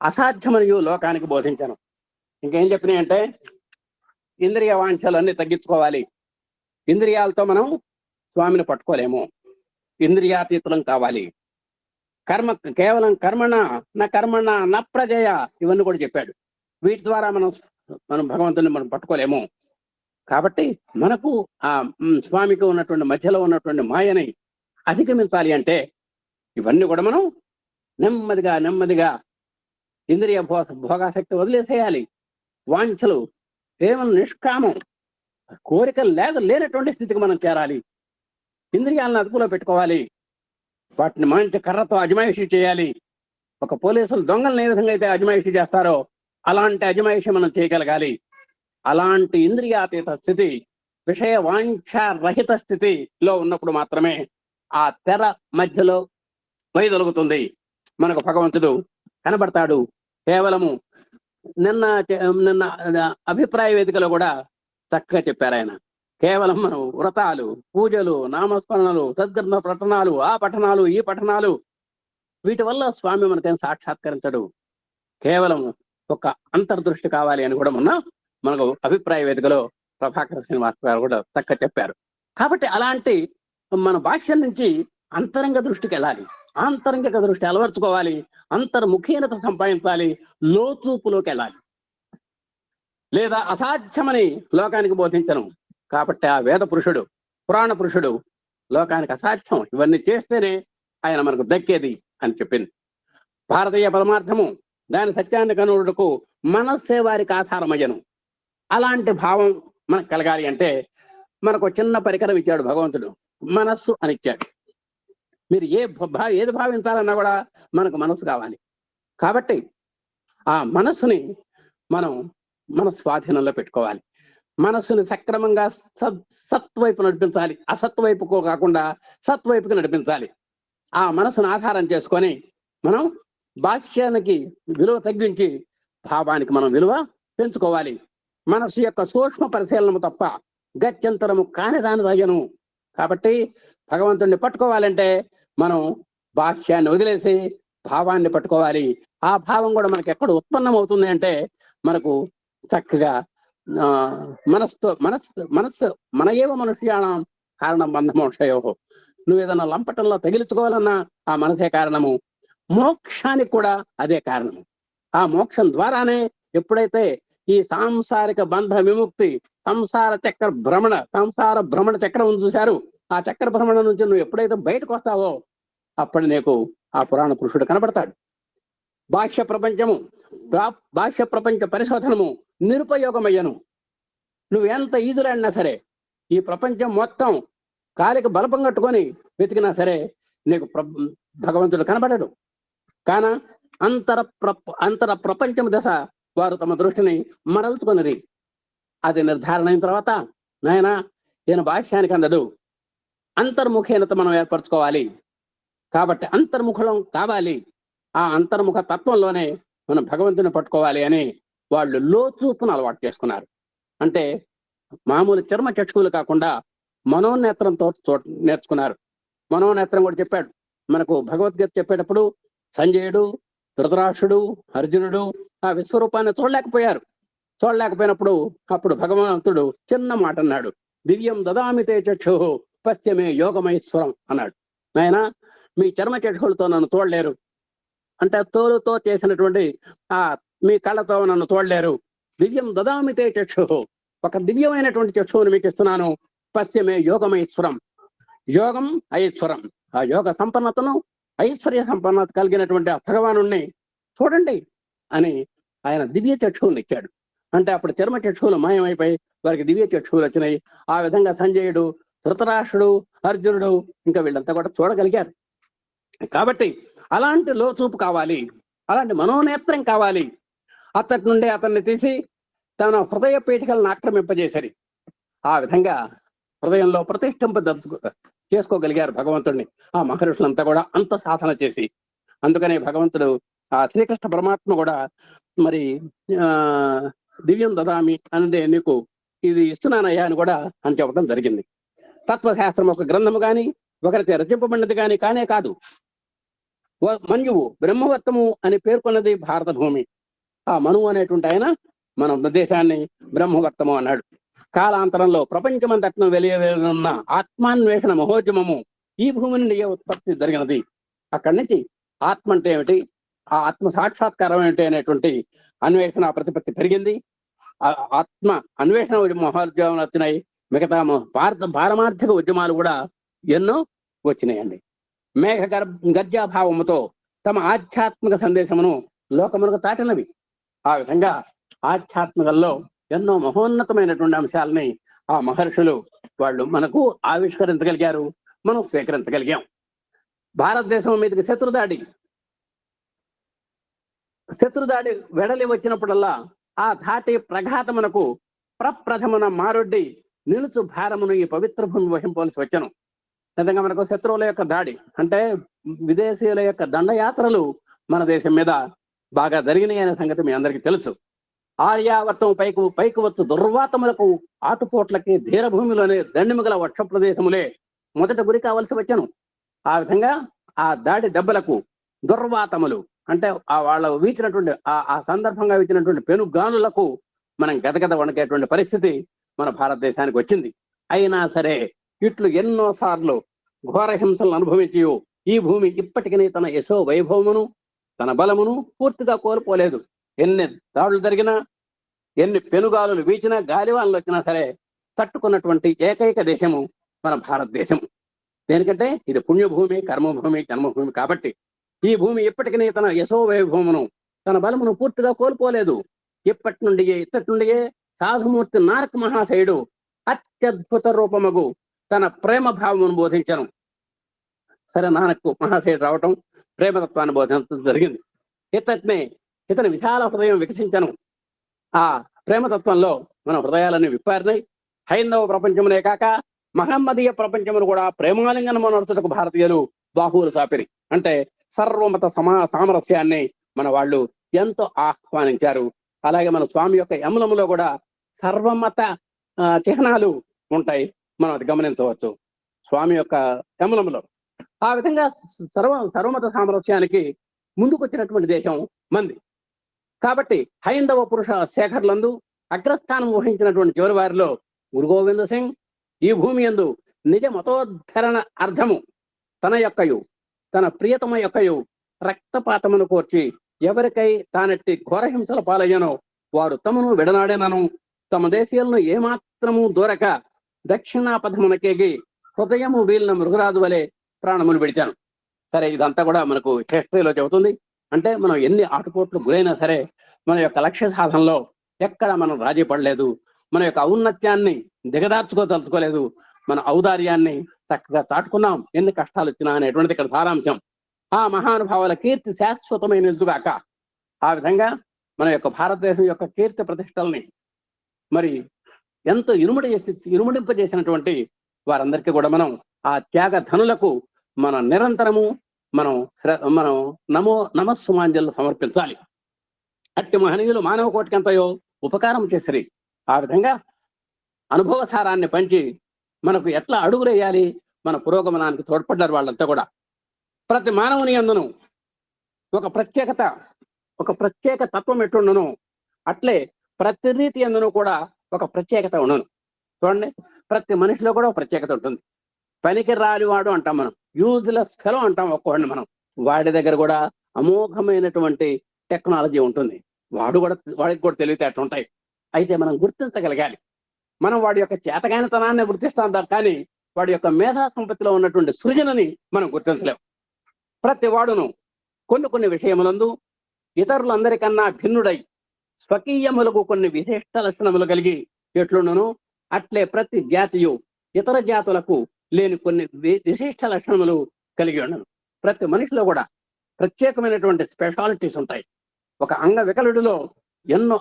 అసాధ్యమనియు లోకానికి బోధించను. ఇంకేం చెప్పినాయంటే, ఇంద్రియ వాంఛలన్నీ తగ్గించుకోవాలి. ఇంద్రియాలతో మనం స్వామిని పట్టుకోలేము, ఇంద్రియాతీతులం కావాలి. కేవలం కర్మణ న ప్రజయ, ఇవన్నీ కూడా చెప్పాడు. వీటి ద్వారా మనం భగవంతుని మనం పట్టుకోలేము. కాబట్టి మనకు ఆ స్వామికి ఉన్నటువంటి మధ్యలో ఉన్నటువంటి మాయని అధిగమించాలి అంటే ఇవన్నీ కూడా మనం నెమ్మదిగా ఇంద్రియ భోగాసక్తి వదిలేసేయాలి. వాంఛలు కేవలం నిష్కామం, కోరికలు లేనటువంటి స్థితికి మనం చేరాలి. ఇంద్రియాలను అదుపులో పెట్టుకోవాలి. వాటిని మంచి కర్రతో అజమాయిషీ చేయాలి. ఒక పోలీసులు దొంగలను ఏ విధంగా అయితే అజమాయిషీ చేస్తారో అలాంటి అజమాయిషీ మనం చేయగలగాలి. అలాంటి ఇంద్రియాతీత స్థితి, విషయ వాంఛారహిత స్థితిలో ఉన్నప్పుడు మాత్రమే ఆ తెర మధ్యలో వైదొలుగుతుంది, మనకు భగవంతుడు కనబడతాడు. కేవలము నిన్న అభిప్రాయ వేదికలో కూడా చక్కగా చెప్పారు ఆయన. కేవలం మనం వ్రతాలు, పూజలు, నామస్మరణలు, సద్గ్రంథ పఠనాలు, ఆ పఠనాలు, ఈ పఠనాలు, వీటి వల్ల స్వామి మనకేం సాక్షాత్కరించడు. కేవలం ఒక అంతర్దృష్టి కావాలి అని కూడా మనకు అభిప్రాయ వేదికలో ప్రభాకర శ్రీనివాస్ గారు కూడా చక్కగా చెప్పారు. కాబట్టి అలాంటి మన భాష్యం నుంచి అంతరంగ దృష్టికి వెళ్ళాలి, ఆంతరంగిక దృష్టి అలవర్చుకోవాలి, అంతర్ముఖీనత సంపాదించాలి, లోతూపులోకి వెళ్ళాలి. లేదా అసాధ్యమని లోకానికి బోధించను. కాబట్టి ఆ వేద పురుషుడు, పురాణ పురుషుడు లోకానికి అసాధ్యం, ఇవన్నీ చేస్తేనే ఆయన మనకు దక్కేది అని చెప్పింది. భారతీయ పరమార్థము దాని సత్యాన్ని కనుగొనుటకు మనస్సే వారికి ఆధారమయ్యను. అలాంటి భావం మనకు కలగాలి అంటే మనకు చిన్న పరికరం ఇచ్చాడు భగవంతుడు, మనస్సు అని ఇచ్చాడు. మీరు ఏది భావించాలన్నా కూడా మనకు మనస్సు కావాలి. కాబట్టి ఆ మనస్సుని మనం మన స్వాధీనంలో పెట్టుకోవాలి. మనస్సుని సక్రమంగా సత్వైపు నడిపించాలి, అసత్వైపుకో కాకుండా సత్వైపుకు నడిపించాలి. ఆ మనస్సును ఆధారం చేసుకొని మనం భాష్యానికి విలువ తగ్గించి భావానికి మనం విలువ పెంచుకోవాలి. మనస్సు యొక్క సూక్ష్మ పరిశీలనము తప్ప గత్యంతరము కాని దాని తగ్గను. కాబట్టి భగవంతుడిని పట్టుకోవాలంటే మనం భాష్యాన్ని వదిలేసి భావాన్ని పట్టుకోవాలి. ఆ భావం కూడా మనకి ఎక్కడ ఉత్పన్నం అవుతుంది అంటే మనకు చక్కగా మనస్సు మన ఏవ మనుష్యాణం కారణం బంధమోక్షయో. నువ్వు ఏదైనా లంపటంలో తగిలించుకోవాలన్నా ఆ మనసే కారణము. మోక్షానికి కూడా అదే కారణము. ఆ మోక్షం ద్వారానే ఎప్పుడైతే ఈ సాంసారిక బంధ విముక్తి, సంసార భ్రమణ చక్రం ఉంది చూశారు, ఆ చక్ర భ్రమణ నుంచి నువ్వు ఎప్పుడైతే బయటకు వస్తావో అప్పుడు నీకు ఆ పురాణ పురుషుడు కనబడతాడు. బాహ్య ప్రపంచ పరిశోధనము నిరుపయోగమయ్యను. నువ్వు ఎంత ఈదులాడినా సరే, ఈ ప్రపంచం మొత్తం కాలికి బలపం కట్టుకొని వెతికినా సరే నీకు భగవంతుడు కనబడడు. కాన అంతర ప్రపంచం దశ వారు తమ దృష్టిని మరల్చుకున్నది. అది నిర్ధారణ అయిన తర్వాత నాయన ఈయన భాష్యానికి అందడు, అంతర్ముఖీనత మనం ఏర్పరచుకోవాలి. కాబట్టి అంతర్ముఖం కావాలి. ఆ అంతర్ముఖ తత్వంలోనే మనం భగవంతుని పట్టుకోవాలి అని వాళ్ళు లోతూపును అలవాటు చేసుకున్నారు. అంటే మామూలు చర్మ చక్షువులు కాకుండా మనోనేత్రంతో నేర్చుకున్నారు. మనోనేత్రం కూడా చెప్పాడు మనకు భగవద్గీత చెప్పేటప్పుడు. సంజయుడు, ధృతరాష్ట్రుడు, అర్జునుడు ఆ విశ్వరూపాన్ని చూడలేకపోయినప్పుడు అప్పుడు భగవంతుడు చిన్న మాట అన్నాడు, దివ్యం దదామితే చక్షు పశ్చిమే యోగమైశ్వరం అన్నాడు. నాయన మీ చర్మ చక్షులతో నన్ను చూడలేరు, అంటే తోలుతో చేసినటువంటి ఆ మీ కళ్ళతో నన్ను చూడలేరు. దివ్యం దదామితే చక్షు, ఒక దివ్యమైనటువంటి చక్షువుని మీకు ఇస్తున్నాను. పశ్చిమే యోగమైశ్వరం, యోగం ఐశ్వరం, ఆ యోగ సంపన్నతను ఐశ్వర్య సంపన్నత కలిగినటువంటి ఆ భగవానుణ్ణి చూడండి అని ఆయన దివ్య చక్షువులు ఇచ్చాడు. అంటే అప్పుడు చర్మ చక్షువులు మాయమైపోయి వారికి దివ్య చక్షువులు వచ్చినాయి. ఆ విధంగా సంజయుడు, ధృతరాష్ట్రుడు, అర్జునుడు ఇంకా వీళ్ళంతా కూడా చూడగలిగారు. కాబట్టి అలాంటి లోచూపు కావాలి, అలాంటి మనోనేత్రం కావాలి. అతడి నుండి అతన్ని తీసి తన హృదయ పీఠికలను ఆక్రమింపజేశారు. ఆ విధంగా హృదయంలో ప్రతిష్ఠింప చేసుకోగలిగారు భగవంతుడిని ఆ మహర్షులంతా కూడా అంత సాధన చేసి. అందుకనే భగవంతుడు ఆ శ్రీకృష్ణ పరమాత్మ కూడా మరి దివ్యం దదామి అంటే నీకు ఇది ఇస్తున్నానయ్యా అని కూడా అని చెప్పడం జరిగింది. తత్వశాస్త్రం ఒక గ్రంథము కానీ ఒకరితో రచింపబడినది కానీ కానే కాదు. మన్యువు బ్రహ్మవర్తము అని పేర్కొన్నది భారత భూమి. ఆ మనువు అనేటువంటి ఆయన మన దేశాన్ని బ్రహ్మవర్తము అన్నాడు. కాలాంతరంలో ప్రపంచమంతటను వెలియవేనున్న ఆత్మాన్వేషణ మహోద్యమము ఈ భూమి నుండి ఉత్పత్తి జరిగినది. అక్కడి నుంచి ఆత్మ అంటే ఏమిటి, ఆ ఆత్మ సాక్షాత్కారం ఏమిటి అనేటువంటి అన్వేషణ ప్రతిపత్తి పెరిగింది. ఆత్మ అన్వేషణ మహోద్యమాలు వచ్చినాయి. మిగతా పారమార్థిక ఉద్యమాలు కూడా ఎన్నో వచ్చినాయండి. మేఘ గర్జాభావముతో తమ ఆధ్యాత్మిక సందేశమును లోకమునకు తాటినవి. ఆ విధంగా ఆధ్యాత్మికల్లో ఎన్నో మహోన్నతమైనటువంటి అంశాలని ఆ మహర్షులు వాళ్ళు మనకు ఆవిష్కరించగలిగారు, మనం స్వీకరించగలిగాం. భారతదేశం మీదకి శత్రుదాడి వెడలి వచ్చినప్పుడల్లా ఆ ధాటి ప్రఘాతమునకు ప్రప్రథమున మారొడ్డి నిలుచు భారమును ఈ పవిత్ర భూమి వహింపవలసి వచ్చను. నిజంగా మనకు శత్రువుల యొక్క దాడి అంటే విదేశీయుల యొక్క దండయాత్రలు మన దేశం మీద బాగా జరిగినాయి అనే సంగతి మీ అందరికీ తెలుసు. ఆర్యావర్తం పైకి వచ్చు దుర్వాతములకు, ఆటుపోట్లకి ధీరభూమిలోనే దండిమిగల వక్ష ప్రదేశములే మొదట గురి కావలసి వచ్చను. ఆ విధంగా ఆ దాడి దెబ్బలకు దుర్వాతములు అంటే ఆ వాళ్ళ వీచినటువంటి ఆ సందర్భంగా వీచినటువంటి పెనుగానులకు మనం గదగద వణకేటువంటి పరిస్థితి మన భారతదేశానికి వచ్చింది. అయినా సరే ఇట్లు ఎన్నో సార్లు ఘోర హింసలను అనుభవించి ఈ భూమి ఇప్పటికీ తన యశో వైభవమును, తన బలమును పూర్తిగా కోల్పోలేదు. ఎన్ని దాడులు జరిగినా, ఎన్ని పెనుగాలులు వీచినా, గాలివానలు వచ్చినా సరే తట్టుకున్నటువంటి ఏకైక దేశము మన భారతదేశము. దేనికంటే ఇది పుణ్యభూమి, కర్మభూమి, జన్మభూమి కాబట్టి. ఈ భూమి ఇప్పటికీ తన యశోవైభవమును తన బలమును పూర్తిగా కోల్పోలేదు. ఇత్తటి నుండియే సాధుమూర్తి నారక మహాశయుడు అత్యద్భుత రూపమగు తన ప్రేమ భావమును బోధించను. సరే, నానక్ మహాశయుడు రావటం, ప్రేమతత్వాన్ని బోధించడం జరిగింది. ఇతని విశాల హృదయం వికసించను. ఆ ప్రేమతత్వంలో మన హృదయాలన్నీ విప్పారినాయి. హైందవ ప్రపంచమునే కాక మహమ్మదీయ ప్రపంచమును కూడా ప్రేమాలింగనము నడుచుటకు భారతీయులు బాహువులు చాపిరి. అంటే సర్వమత సామరస్యాన్ని మన వాళ్ళు ఎంతో ఆహ్వానించారు. అలాగే మన స్వామి యొక్క యములములో కూడా సర్వమత చిహ్నాలు ఉంటాయి, మనం అది గమనించవచ్చు స్వామి యొక్క యములములో. ఆ విధంగా సర్వమత సామరస్యానికి ముందుకొచ్చినటువంటి దేశం మంది. కాబట్టి హైందవ పురుష శేఖర్లందు అగ్రస్థానం వహించినటువంటి చివరి వారిలో గురు గోవింద సింగ్ ఈ భూమి యందు నిజ మతోద్ధరణ అర్థము తన ప్రియతమ యొక్కయు రక్తపాతమును కోర్చి ఎవరికై తానెట్టి ఘోరహింసల పాలయ్యనో వారు తమను విడనాడేనను తమ దేశీయులను ఏమాత్రము దూరక దక్షిణాపథమునకేగి హృదయము వీలిన మృగరాజు వలె ప్రాణములు విడిచాను. సరే, ఇదంతా కూడా మనకు హిస్టరీలో చెబుతుంది. అంటే మనం ఎన్ని ఆటుపోట్లు గురైనా సరే మన యొక్క లక్ష్య సాధనలో ఎక్కడ మనం రాజీ పడలేదు, మన యొక్క ఔన్నత్యాన్ని దిగదార్చుకోదలుచుకోలేదు, మన ఔదార్యాన్ని చక్కగా చాటుకున్నాం ఎన్ని కష్టాలు వచ్చినా అనేటువంటిది ఇక్కడ సారాంశం. ఆ మహానుభావుల కీర్తి శాశ్వతమైన నిలుచుగాక. ఆ విధంగా మన యొక్క భారతదేశం యొక్క కీర్తి ప్రతిష్టల్ని మరి ఎంతో ఇనుమడింపజేసినటువంటి వారందరికీ కూడా మనం ఆ త్యాగ ధనులకు మనం నిరంతరము మనం నమస్సుమాంజలు సమర్పించాలి. అట్టి మహనీయులు మానవ కోటికి ఎంతయో ఉపకారం చేసిరి. ఆ విధంగా అనుభవసారాన్ని పంచి మనకు ఎట్లా అడుగులేయాలి, మన పురోగమనానికి తోడ్పడ్డారు వాళ్ళంతా కూడా. ప్రతి మానవుని యందును ఒక ప్రత్యేక తత్వం ఎట్లుండును అట్లే ప్రతి రీతి యందును కూడా ఒక ప్రత్యేకత ఉండను. చూడండి, ప్రతి మనిషిలో కూడా ఒక ప్రత్యేకత ఉంటుంది. పనికి రాలివాడు అంటాం మనం, యూజ్లెస్ ఫెలో అంటాం ఒక్కోడిని మనం. వాడి దగ్గర కూడా అమోఘమైనటువంటి టెక్నాలజీ ఉంటుంది, వాడికి కూడా తెలివితేటలు ఉంటాయి. అయితే మనం గుర్తించగలగాలి. మనం వాడి యొక్క చేతగానితనాన్ని గుర్తిస్తాం, కానీ వాడి యొక్క మేధా సంపత్తిలో ఉన్నటువంటి సృజనని మనం గుర్తించలేం. ప్రతి వాడును కొన్ని విషయములందు ఇతరులందరికన్నా భిన్నుడై స్వకీయములకు కొన్ని విశిష్ట లక్షణములు కలిగి ఎట్లుండును అట్లే ప్రతి జాతియు ఇతర జాతులకు లేని కొన్ని విశిష్ట లక్షణములు కలిగి ఉండను. ప్రతి మనిషిలో కూడా ప్రత్యేకమైనటువంటి స్పెషాలిటీస్ ఉంటాయి. ఒక అంగవికలుడిలో ఎన్నో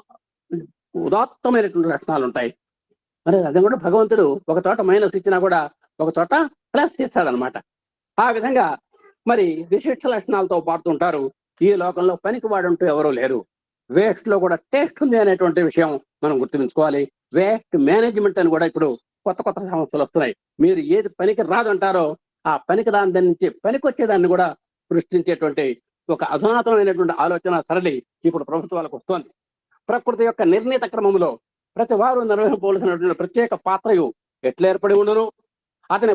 ఉదాత్తమైనటువంటి లక్షణాలు ఉంటాయి. మరి అది కూడా భగవంతుడు ఒక చోట మైనస్ ఇచ్చినా కూడా ఒక చోట ప్లస్ ఇస్తాడనమాట. ఆ విధంగా మరి విశిష్ట లక్షణాలతో పాడుతుంటారు. ఈ లోకంలో పనికి వాడంటూ ఎవరూ లేరు. వేస్ట్ లో కూడా టేస్ట్ ఉంది అనేటువంటి విషయం మనం గుర్తుంచుకోవాలి. వేస్ట్ మేనేజ్మెంట్ అని కూడా ఇప్పుడు కొత్త సమస్యలు వస్తున్నాయి. మీరు ఏది పనికి రాదంటారో ఆ పనికి రాని దాని నుంచి పనికి వచ్చేదాన్ని కూడా సృష్టించేటువంటి ఒక అధునాతనమైనటువంటి ఆలోచన సరళి ఇప్పుడు ప్రభుత్వాలకు వస్తోంది. ప్రకృతి యొక్క నిర్ణీత క్రమంలో ప్రతి వారు నిర్వహింపవలసినటువంటి ప్రత్యేక పాత్రయు ఎట్లా ఏర్పడి ఉండును, అతని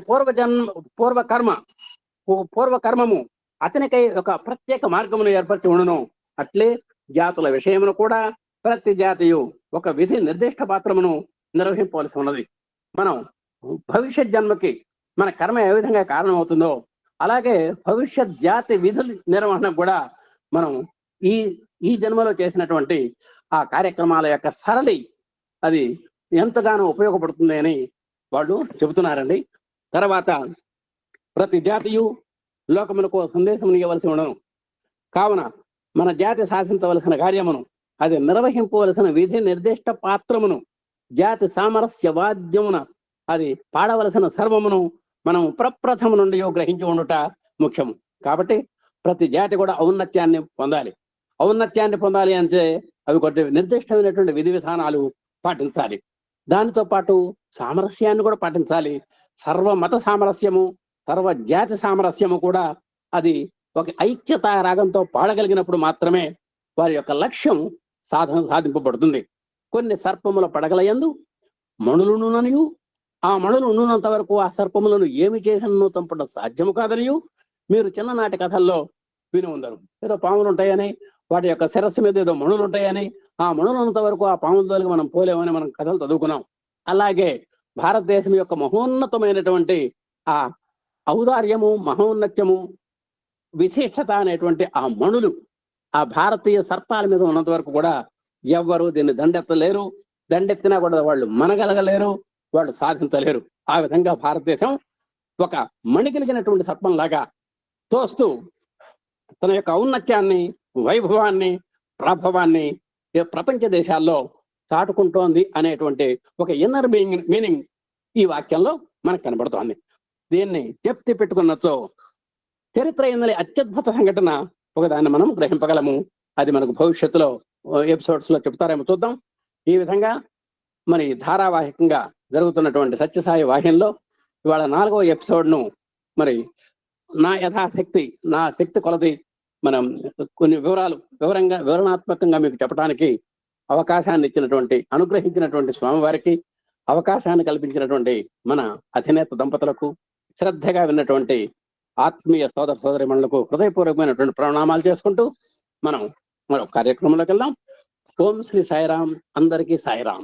పూర్వకర్మము అతనికై ఒక ప్రత్యేక మార్గమును ఏర్పరిచి ఉండును. అట్లే జాతుల విషయమును కూడా ప్రతి జాతియు ఒక విధి నిర్దిష్ట పాత్రమును నిర్వహింపవలసి ఉన్నది. మనం భవిష్యత్ జన్మకి మన కర్మ ఏ విధంగా కారణమవుతుందో అలాగే భవిష్యత్ జాతి విధుల నిర్వహణ కూడా మనం ఈ జన్మలో చేసినటువంటి ఆ కార్యక్రమాల యొక్క సరళి అది ఎంతగానో ఉపయోగపడుతుంది అని వాళ్ళు చెబుతున్నారండి. తర్వాత ప్రతి జాతియు లోకములకు సందేశం ఇవ్వవలసి ఉండను. కావున మన జాతి సాధించవలసిన కార్యమును అది నిర్వహింపవలసిన విధి నిర్దిష్ట పాత్రమును జాతి సామరస్య వాద్యమున అది పాడవలసిన సర్వమును మనం ప్రప్రథమ నుండి గ్రహించి ఉండుట ముఖ్యము. కాబట్టి ప్రతి జాతి కూడా ఔన్నత్యాన్ని పొందాలి అంటే అవి కొన్ని నిర్దిష్టమైనటువంటి విధి విధానాలు పాటించాలి. దానితో పాటు సామరస్యాన్ని కూడా పాటించాలి. సర్వమత సామరస్యము, సర్వ జాతి సామరస్యము కూడా అది ఒక ఐక్యతా రాగంతో పాడగలిగినప్పుడు మాత్రమే వారి యొక్క లక్ష్యం సాధింపబడుతుంది. కొన్ని సర్పముల పడగలయందు మణులునుననియు ఆ మణులు ఉన్నంత వరకు ఆ సర్పములను ఏమి చేసినో చంపడం సాధ్యము కాదనియు మీరు చిన్ననాటి కథల్లో విని ఉండరు. ఏదో పాములు ఉంటాయని, వాటి యొక్క శిరస్సు మీద ఏదో మణులు ఉంటాయని, ఆ మణులు ఉన్నంత వరకు ఆ పాములతోకి మనం పోలేమని మనం కథలు చదువుకున్నాం. అలాగే భారతదేశం యొక్క మహోన్నతమైనటువంటి ఆ ఔదార్యము, మహోన్నత్యము విశిష్టత అనేటువంటి ఆ మణులు ఆ భారతీయ సర్పాల మీద ఉన్నంత వరకు కూడా ఎవ్వరు దీన్ని దండెత్తలేరు. దండెత్తినా కూడా వాళ్ళు మనగలగలేరు, వాళ్ళు సాధించలేరు. ఆ విధంగా భారతదేశం ఒక మణి కలిగినటువంటి సర్పంలాగా తోస్తూ తన యొక్క ఔన్నత్యాన్ని, వైభవాన్ని, ప్రభావాన్ని ప్రపంచ దేశాల్లో చాటుకుంటోంది అనేటువంటి ఒక ఇన్నర్ మీనింగ్ ఈ వాక్యంలో మనకు కనబడుతోంది. దీన్ని చెప్తి పెట్టుకున్నచో చరిత్ర ఎందలి అత్యద్భుత సంఘటన ఒకదాన్ని మనం గ్రహింపగలము. అది మనకు భవిష్యత్తులో ఎపిసోడ్స్ లో చెప్తారేమో చూద్దాం. ఈ విధంగా మరి ధారావాహికంగా జరుగుతున్నటువంటి సత్యసాయి వాహినిలో ఇవాళ 4వ ఎపిసోడ్ను మరి నా యథాశక్తి, నా శక్తి కొలది మనం కొన్ని వివరణాత్మకంగా మీకు చెప్పడానికి అవకాశాన్ని ఇచ్చినటువంటి, అనుగ్రహించినటువంటి స్వామివారికి, అవకాశాన్ని కల్పించినటువంటి మన అధినేత దంపతులకు, శ్రద్ధగా విన్నటువంటి ఆత్మీయ సోదర సోదరిమణులకు హృదయపూర్వకమైనటువంటి ప్రణామాలు చేసుకుంటూ మనం మరో కార్యక్రమంలోకి వెళ్దాం. ఓం శ్రీ సాయిరాం. అందరికీ సాయిరాం.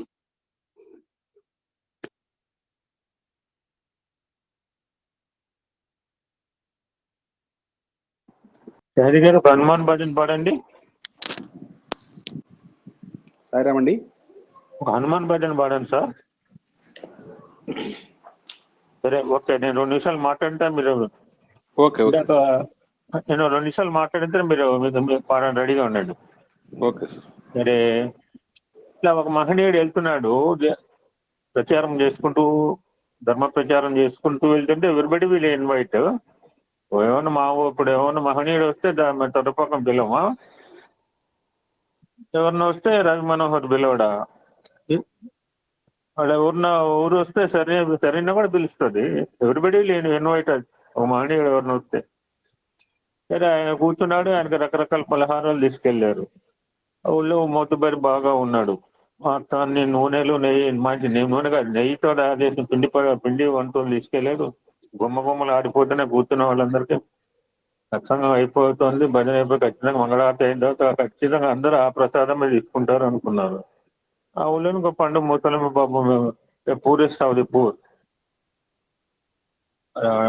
హరి గారు హనుమాన్ భజన పాడండి.
సాయిరామ్ అండి.
ఒక హనుమాన్ భజన పాడండి సార్. సరే, ఓకే. నేను 2 నిమిషాలు మాట్లాడితే మీరు నేను 2 నిమిషాలు మాట్లాడితే మీరు పాడని రెడీగా ఉండండి.
Okay sir.
సరే, ఇట్లా ఒక మహనీయుడు వెళ్తున్నాడు, ప్రచారం చేసుకుంటూ, ధర్మ ప్రచారం చేసుకుంటూ వెళ్తుంటే ఎవరిబడి వీళ్ళు ఇన్వైట్. ఏమన్నా ఇప్పుడు ఏమన్నా మహనీయుడు వస్తే దాని తొడపకం పిలవమా? ఎవరిన వస్తే రవి మనోహర్ పిలవడా? వాడు ఊరు వస్తే సరైన కూడా పిలుస్తుంది. ఎవరిబడి లేని ఇన్వైట్. ఒక మహనీయుడు ఎవరిని వస్తే సరే, ఆయన కూర్చున్నాడు. ఆయనకి రకరకాల పలహారాలు తీసుకెళ్లారు. ఊళ్ళో మొత్తుబరి బాగా ఉన్నాడు. అతన్ని నూనెలు, నెయ్యి, మంచి నూనె కాదు, నెయ్యితో తయారు పిండి వంటలు తీసుకెళ్లాడు. గుమ్మలు ఆడిపోతూనే కూర్చున్న వాళ్ళందరికీ సత్సంగం అయిపోతుంది, భజన అయిపోయి ఖచ్చితంగా మంగళారతి అయిన తర్వాత ఖచ్చితంగా అందరూ ఆ ప్రసాదమే తీసుకుంటారు అనుకున్నారు. ఆ ఊళ్ళో ఇంకో పండు మూతలమ్మ పాపం, పూరెస్ట్ ఆఫ్ ది పూర్,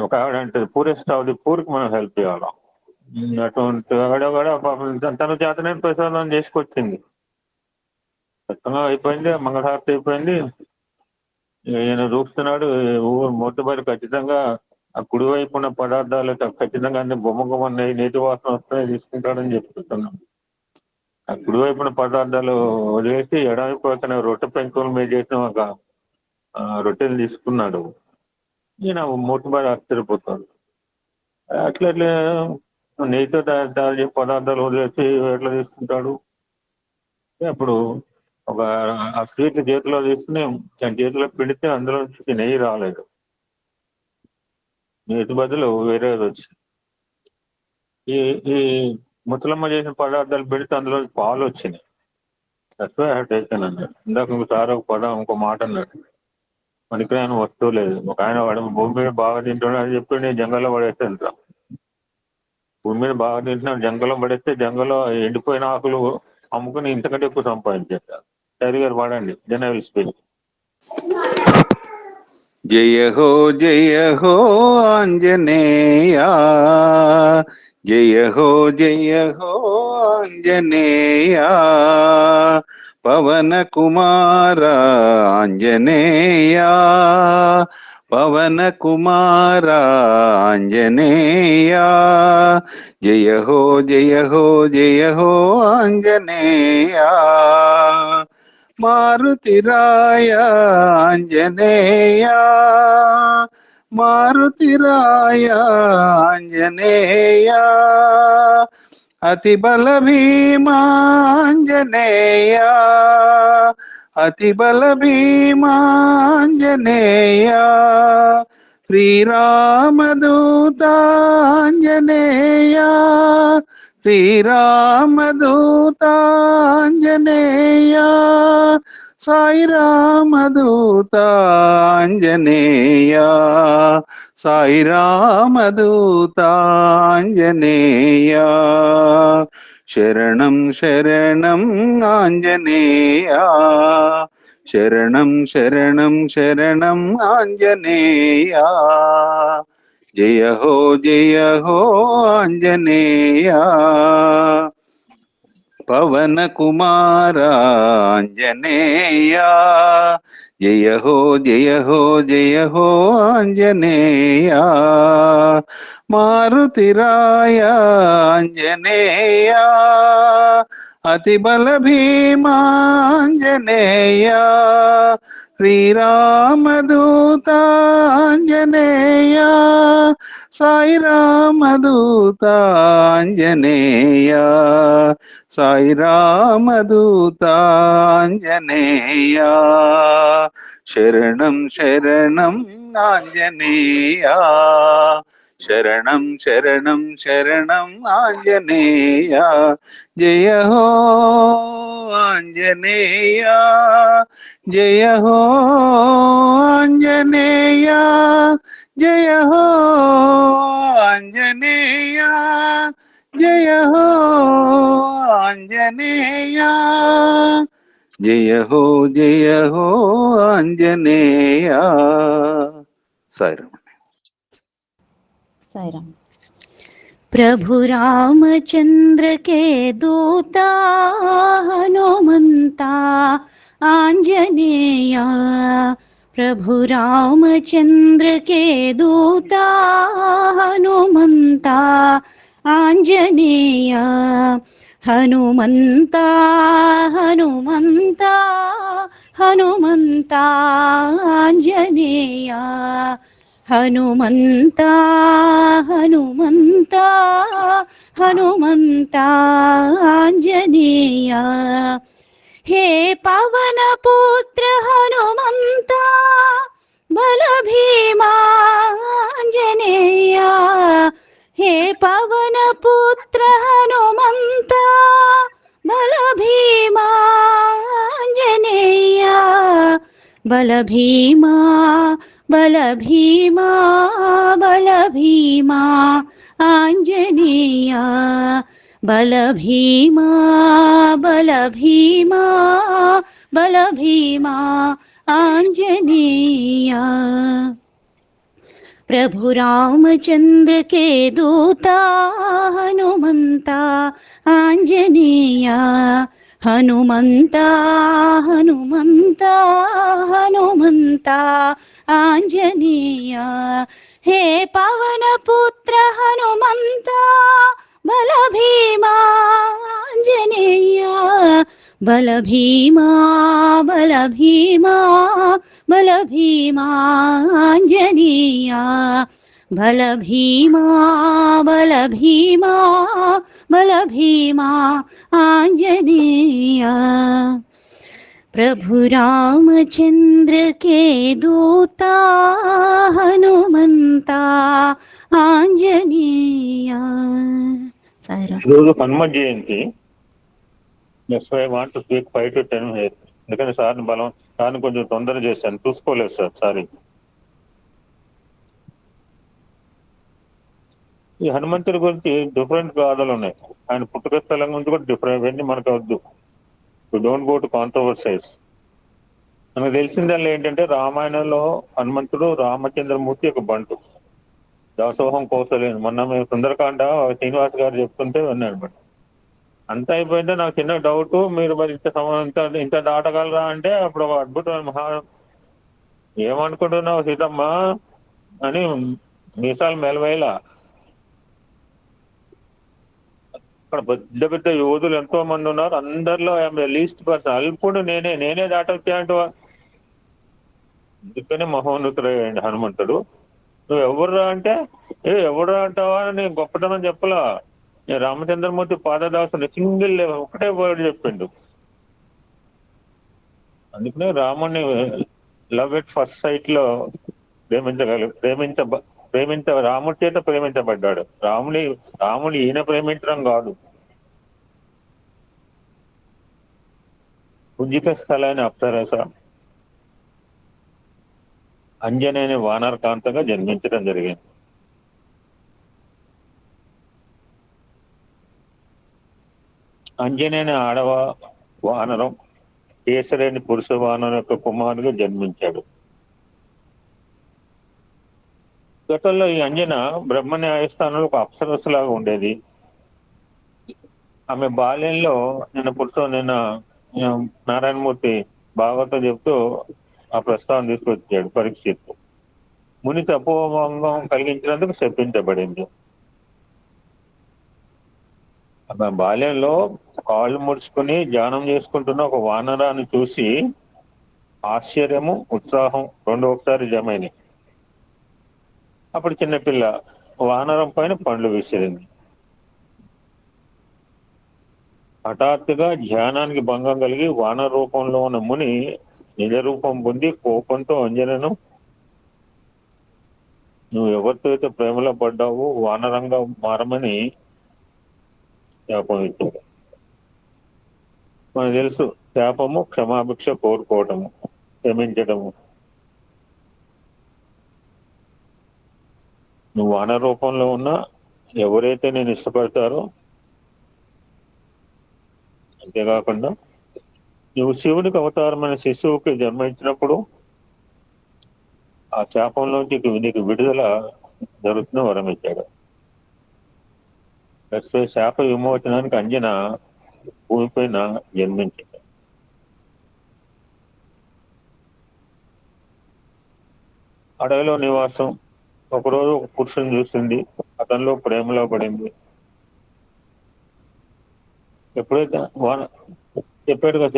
ఒక ఆవిడ అంటే పూరెస్ట్ ఆఫ్ ది పూర్ కి మనం హెల్ప్ చేయాలి. అటువంటి ఆవిడ కూడా పాపం తన చేతనే ప్రసాదం చేసుకొచ్చింది. సత్సంగం అయిపోయింది, మంగళహారతి అయిపోయింది. ఈయన చూస్తున్నాడు, ఊరు మొట్టబడి ఖచ్చితంగా ఆ కుడివైపు ఉన్న పదార్థాలు ఖచ్చితంగా అన్ని గుమ్మ నీటి వాసన వస్తాయి, తీసుకుంటాడని చెప్తున్నాను. ఆ కుడివైపున పదార్థాలు వదిలేసి ఎడమవైపు అతను రొట్టె పెంకుల మీద చేసిన ఒక రొట్టెలు తీసుకున్నాడు. ఈయన మూటబారి ఆశ్చర్యపోతాడు. అట్లా నెయ్యితో తయారు చేసే పదార్థాలు వదిలేసి ఎట్లా తీసుకుంటాడు? అప్పుడు ఒక ఆ స్వీట్ చేతిలో తీసుకుని చేతిలో పెడితే అందులో నుంచి నెయ్యి రాలేదు, నెయ్యి బదులు వేరేది వచ్చింది. ఈ ముసలమ్మ చేసిన పదార్థాలు పెడితే అందులో పాలు వచ్చినాయి. టేకన్ అన్నాడు. ఇందాక ఇంకోసారి ఇంకో మాట అన్నాడు, పనికిరాని వస్తువు లేదు. ఒక ఆయన వాడు భూమి మీద బాగా తింటున్నాడు అని చెప్పి నేను జంగల్లో పడేస్తే ఎంత, భూమి మీద బాగా తింటున్నాడు జంగల్లో పడేస్తే జంగల్లో ఎండిపోయిన ఆకులు అమ్ముకుని ఇంతకంటే ఎక్కువ సంపాదించారు. హరి గారు వాడండి. జన విల్ స్పీక్.
జయ హో ఆంజనేయ, జయ హో ఆంజనేయ, పవన కుమార ఆంజనేయ, పవన కుమార ఆంజనేయ, జయ హో ఆంజనేయ, మారుతిరాయ ఆంజనేయ, మారుతిరాయ ఆంజనేయ, అతి బల భీమాంజనేయ, అతి బల భీమాంజనేయ, శ్రీరామదూతాంజనేయ, శ్రీరామదూతాంజనేయ, సాయి రామదూతాంజనేయ, సాయి రామదూతాంజనేయ, శరణం శరణం ఆంజనేయ, శరణం శరణం శరణం ఆంజనేయ, జయ హో ఆంజనేయ పవన కుమార ఆంజనేయ జయ హో ఆంజనేయ మారుతిరాయ ఆంజనేయ అతి బల భీమాంజనేయ శ్రీరామదూత ఆంజనేయ సాయి రామదూత ఆంజనేయ సాయి రామదూత ఆంజనేయ శరణం శరణం ఆంజనేయ శరణం శరణం శరణం ఆంజనేయ జయ హో ఆంజనేయ జయ హో ఆంజనేయ జయ హో ఆంజనేయ జయ హో ఆంజనేయ జయ హో ఆంజనేయ సాయిరామ్.
साईराम। प्रभु रामचंद्र के दूता हनुमंता आंजनेया, प्रभु रामचंद्र के दूता हनुमंता आंजनेया, हनुमंता हनुमंता हनुमंता आंजनेया, हनुमंता हनुमंता हनुमंता आंजनेया, हे पवन पुत्र हनुमंता बल भीमा आंजनेया, हे पवन पुत्र हनुमंता बल भीमा आंजनेया, बल भीमा बल भीमा बल भीमा आंजनेया, बल भीमा बल भीमा बल भीमा आंजनेया। प्रभु रामचंद्र के दूता हनुमंता आंजनेया, हनुमंता हनुमंता हनुमंता आंजनेया, हे पवन पुत्र हनुमंता बल भीमा आंजनेया, बल भीमा बल भीमा बल भीमा आंजनेया, बल भीमा बल भीमा बल भीमा आंजनेया। प्रभु रामचंद्र के दूता हनुमंता आंजनेया।
ఈరోజు Hanuma Jayanti. Yes I want to speak 5 to 10 minutes. ఎందుకంటే సార్ని కొంచెం తొందర చేశాను, చూసుకోలేదు సార్, సారీ. ఈ హనుమంతుడి గురించి డిఫరెంట్ గాథలు ఉన్నాయి. ఆయన పుట్టుక స్థలం గురించి కూడా డిఫరెంట్, ఇవన్నీ మనకు వద్దు. Don't go to controversies. మనకు తెలిసిందల్లా ఏంటంటే రామాయణంలో హనుమంతుడు రామచంద్రమూర్తి ఒక బంటు, దాసోహం కౌసలేను. మొన్న మేము సుందరకాండ శ్రీనివాస్ గారు చెప్తుంటే విన్నాను. బట్ అంతా అయిపోయిందో నాకు చిన్న డౌట్, మీరు మరి ఇంత దాటగలరా అంటే అప్పుడు ఒక అద్భుతమైన ఏమనుకుంటున్నావు సీతమ్మ అని మీసాలు మెలవేలా. అక్కడ పెద్ద పెద్ద యోధులు ఎంతో మంది ఉన్నారు, అందరిలో లీస్ట్ పర్సన్, అల్పుడు నేనే దాటొచ్చా అంటూ. అందుకనే మహోన్నతుడయ్యండి హనుమంతుడు. నువ్వు ఎవరురా అంటే ఎవరు అంటావా అని గొప్పతనం చెప్పలా. రామచంద్రమూర్తి పాదదాసుని సింగిల్ ఒకటే వర్డ్ చెప్పిండు. అందుకనే రాముడిని లవ్ ఎట్ ఫస్ట్ సైట్ లో రాముడి చేత ప్రేమించబడ్డాడు. రాముని ఈయన ప్రేమించడం కాదు. పుంజిక స్థలాన్ని అప్సరస అంజనేని వానరకాంతగా జన్మించడం జరిగింది. అంజనేని ఆడవ వానరం కేసరేని పురుష వానరం యొక్క కుమారుడుగా జన్మించాడు. గతంలో ఈ అంజన బ్రహ్మ న్యాయస్థానంలో ఒక అప్సరస్సులాగా ఉండేది. ఆమె బాల్యంలో నిన్న నారాయణమూర్తి భాగవతం చెప్తూ ఆ ప్రస్తావన తీసుకొచ్చాడు. పరీక్షిత్తు ముని తపోభంగం కలిగించినందుకు శపించబడింది. ఆమె బాల్యంలో కాళ్ళు ముడుచుకుని ధ్యానం చేసుకుంటున్న ఒక వానరాన్ని చూసి ఆశ్చర్యము, ఉత్సాహం రెండు ఒకసారి జమైనవి. అప్పుడు చిన్నపిల్ల వానరం పైన పండ్లు విసిరింది. హఠాత్తుగా ధ్యానానికి భంగం కలిగి వానర రూపంలో ఉన్న ముని నిజ రూపం పొంది కోపంతో అంజనను, నువ్వు ఎవరితో అయితే ప్రేమలో పడ్డావో వానరంగా మారమని శాపం ఇచ్చాడు. మనకు తెలుసు, శాపము క్షమాభిక్ష కోరుకోవటము, క్షమించటము. నువ్వు వానర రూపంలో ఉన్నా ఎవరైతే నేను ఇష్టపడతారో, అంతేకాకుండా నువ్వు శివునికి అవతారమైన శిశువుకి జన్మించినప్పుడు ఆ శాపంలోంచి నీకు విడుదల జరుగుతున్న వరం ఇచ్చాడు. శాప విమోచనానికి అంజన భూమిపైన జన్మించింది. అడవిలో నివాసం. ఒకరోజు ఒక పురుషుని చూసింది, అతనిలో ప్రేమలో పడింది. ఎప్పుడైతే చెప్పాడుగా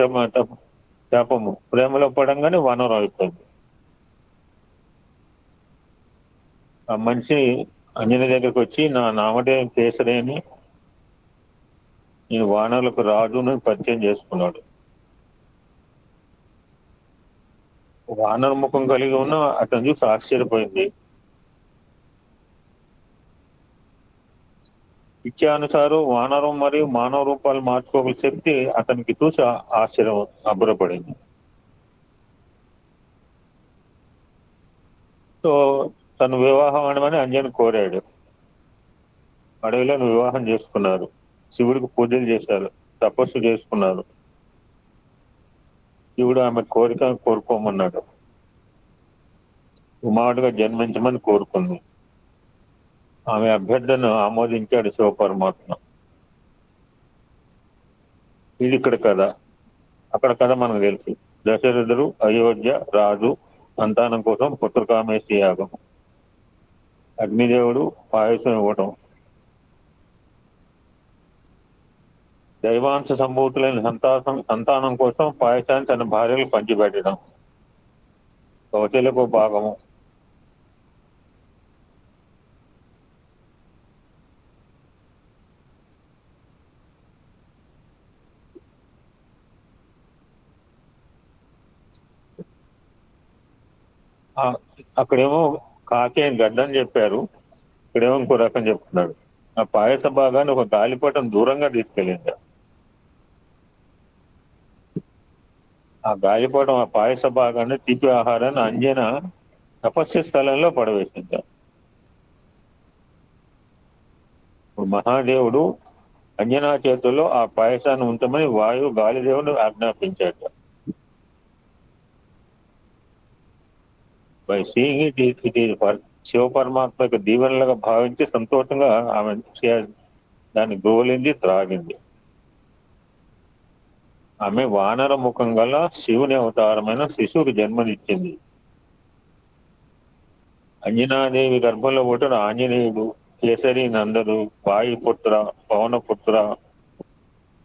శాపము ప్రేమలో పడంగానే వానరం అయిపోయింది. ఆ మనిషి అంజన దగ్గరికి వచ్చి, నా నామధేయం కేసరి అని, నేను వానరులకు రాజును పరిచయం చేసుకున్నాడు. వానర ముఖం కలిగి ఉన్న అతను చూసి ఆశ్చర్యపోయింది. ఇచ్చానుసారు వానరం మరియు మానవ రూపాలు మార్చుకోగల శక్తి అతనికి చూసి ఆశ్చర్యం అబ్బురపడింది. సో తను వివాహం ఆడమని అంజన్ కోరాడు. అడవిలో వివాహం చేసుకున్నారు. శివుడికి పూజలు చేశారు, తపస్సు చేసుకున్నారు. శివుడు ఆమె కోరిక కోరుకోమన్నాడు. కుమారుడుగా జన్మించమని కోరుకుంది. ఆమె అభ్యర్థనను ఆమోదించాడు శివపరమాత్మ. ఇది ఇక్కడ కథ. అక్కడ కథ మనకు తెలుసు. దశరథుడు అయోధ్య రాజు సంతానం కోసం పుత్రకామేష్టి యాగం, అగ్నిదేవుడు పాయసం ఇవ్వటం, దైవాంశ సంభూతులైన సంతానం కోసం పాయసాన్ని తన భార్యలు పంచిపెట్టడం, కౌశలకు భాగము. అక్కడేమో కాకి గడ్డని చెప్పారు, ఇక్కడేమో ఇంకో రకం చెప్తున్నాడు. ఆ పాయస భాగాన్ని ఒక గాలిపటం దూరంగా తీసుకెళ్ళింది. ఆ గాలిపటం ఆ పాయస భాగాన్ని, తీపి ఆహారాన్ని అంజన తపస్సు స్థలంలో పడవేసింది. ఇప్పుడు మహాదేవుడు అంజనా చేతుల్లో ఆ పాయసాన్ని ఉంచమని వాయువు గాలిదేవుడు ఆజ్ఞాపించాడు. By seeing it is Shiva పరమాత్మ యొక్క దీవెనలుగా భావించి సంతోషంగా ఆమె దాన్ని గోలింది, త్రాగింది. ఆమె వానర ముఖం గల శివుని అవతారమైన శిశువుకి జన్మనిచ్చింది. అంజనాదేవి గర్భంలో పుట్టిన ఆంజనేయుడు, కేసరి నందరు, వాయుపుత్ర, పవనపుత్ర,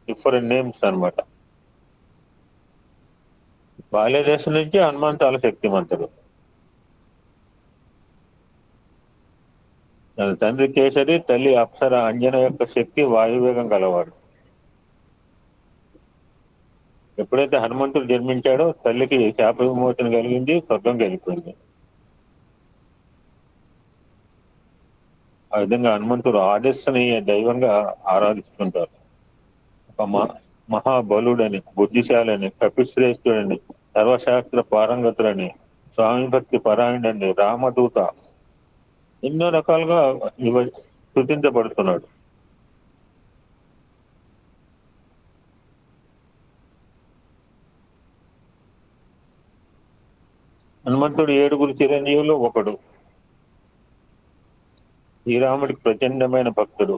డిఫరెంట్ నేమ్స్ అన్నమాట. బాల్యదశ నుంచి హనుమంతాల శక్తిమంతుడు. తన తండ్రి కేసరి, తల్లి అప్సర అంజన యొక్క శక్తి వాయువేగం గలవాడు. ఎప్పుడైతే హనుమంతుడు జన్మించాడో తల్లికి శాప విమోచన కలిగింది, స్వర్గం వెళ్ళిపోయింది. ఆ విధంగా హనుమంతుడు ఆదర్శనీయ దైవంగా ఆరాధిస్తుంటారు. ఒక మహాబలుడని, బుద్ధిశాలని, కపిశ్రేష్ఠుడని, సర్వశాస్త్ర పారంగతుడని, స్వామి భక్తి పరాయణుడని, రామదూత, ఎన్నో రకాలుగా స్తుతించబడుతున్నాడు. హనుమంతుడు 7 చిరంజీవులు ఒకడు. శ్రీరాముడికి ప్రచండమైన భక్తుడు.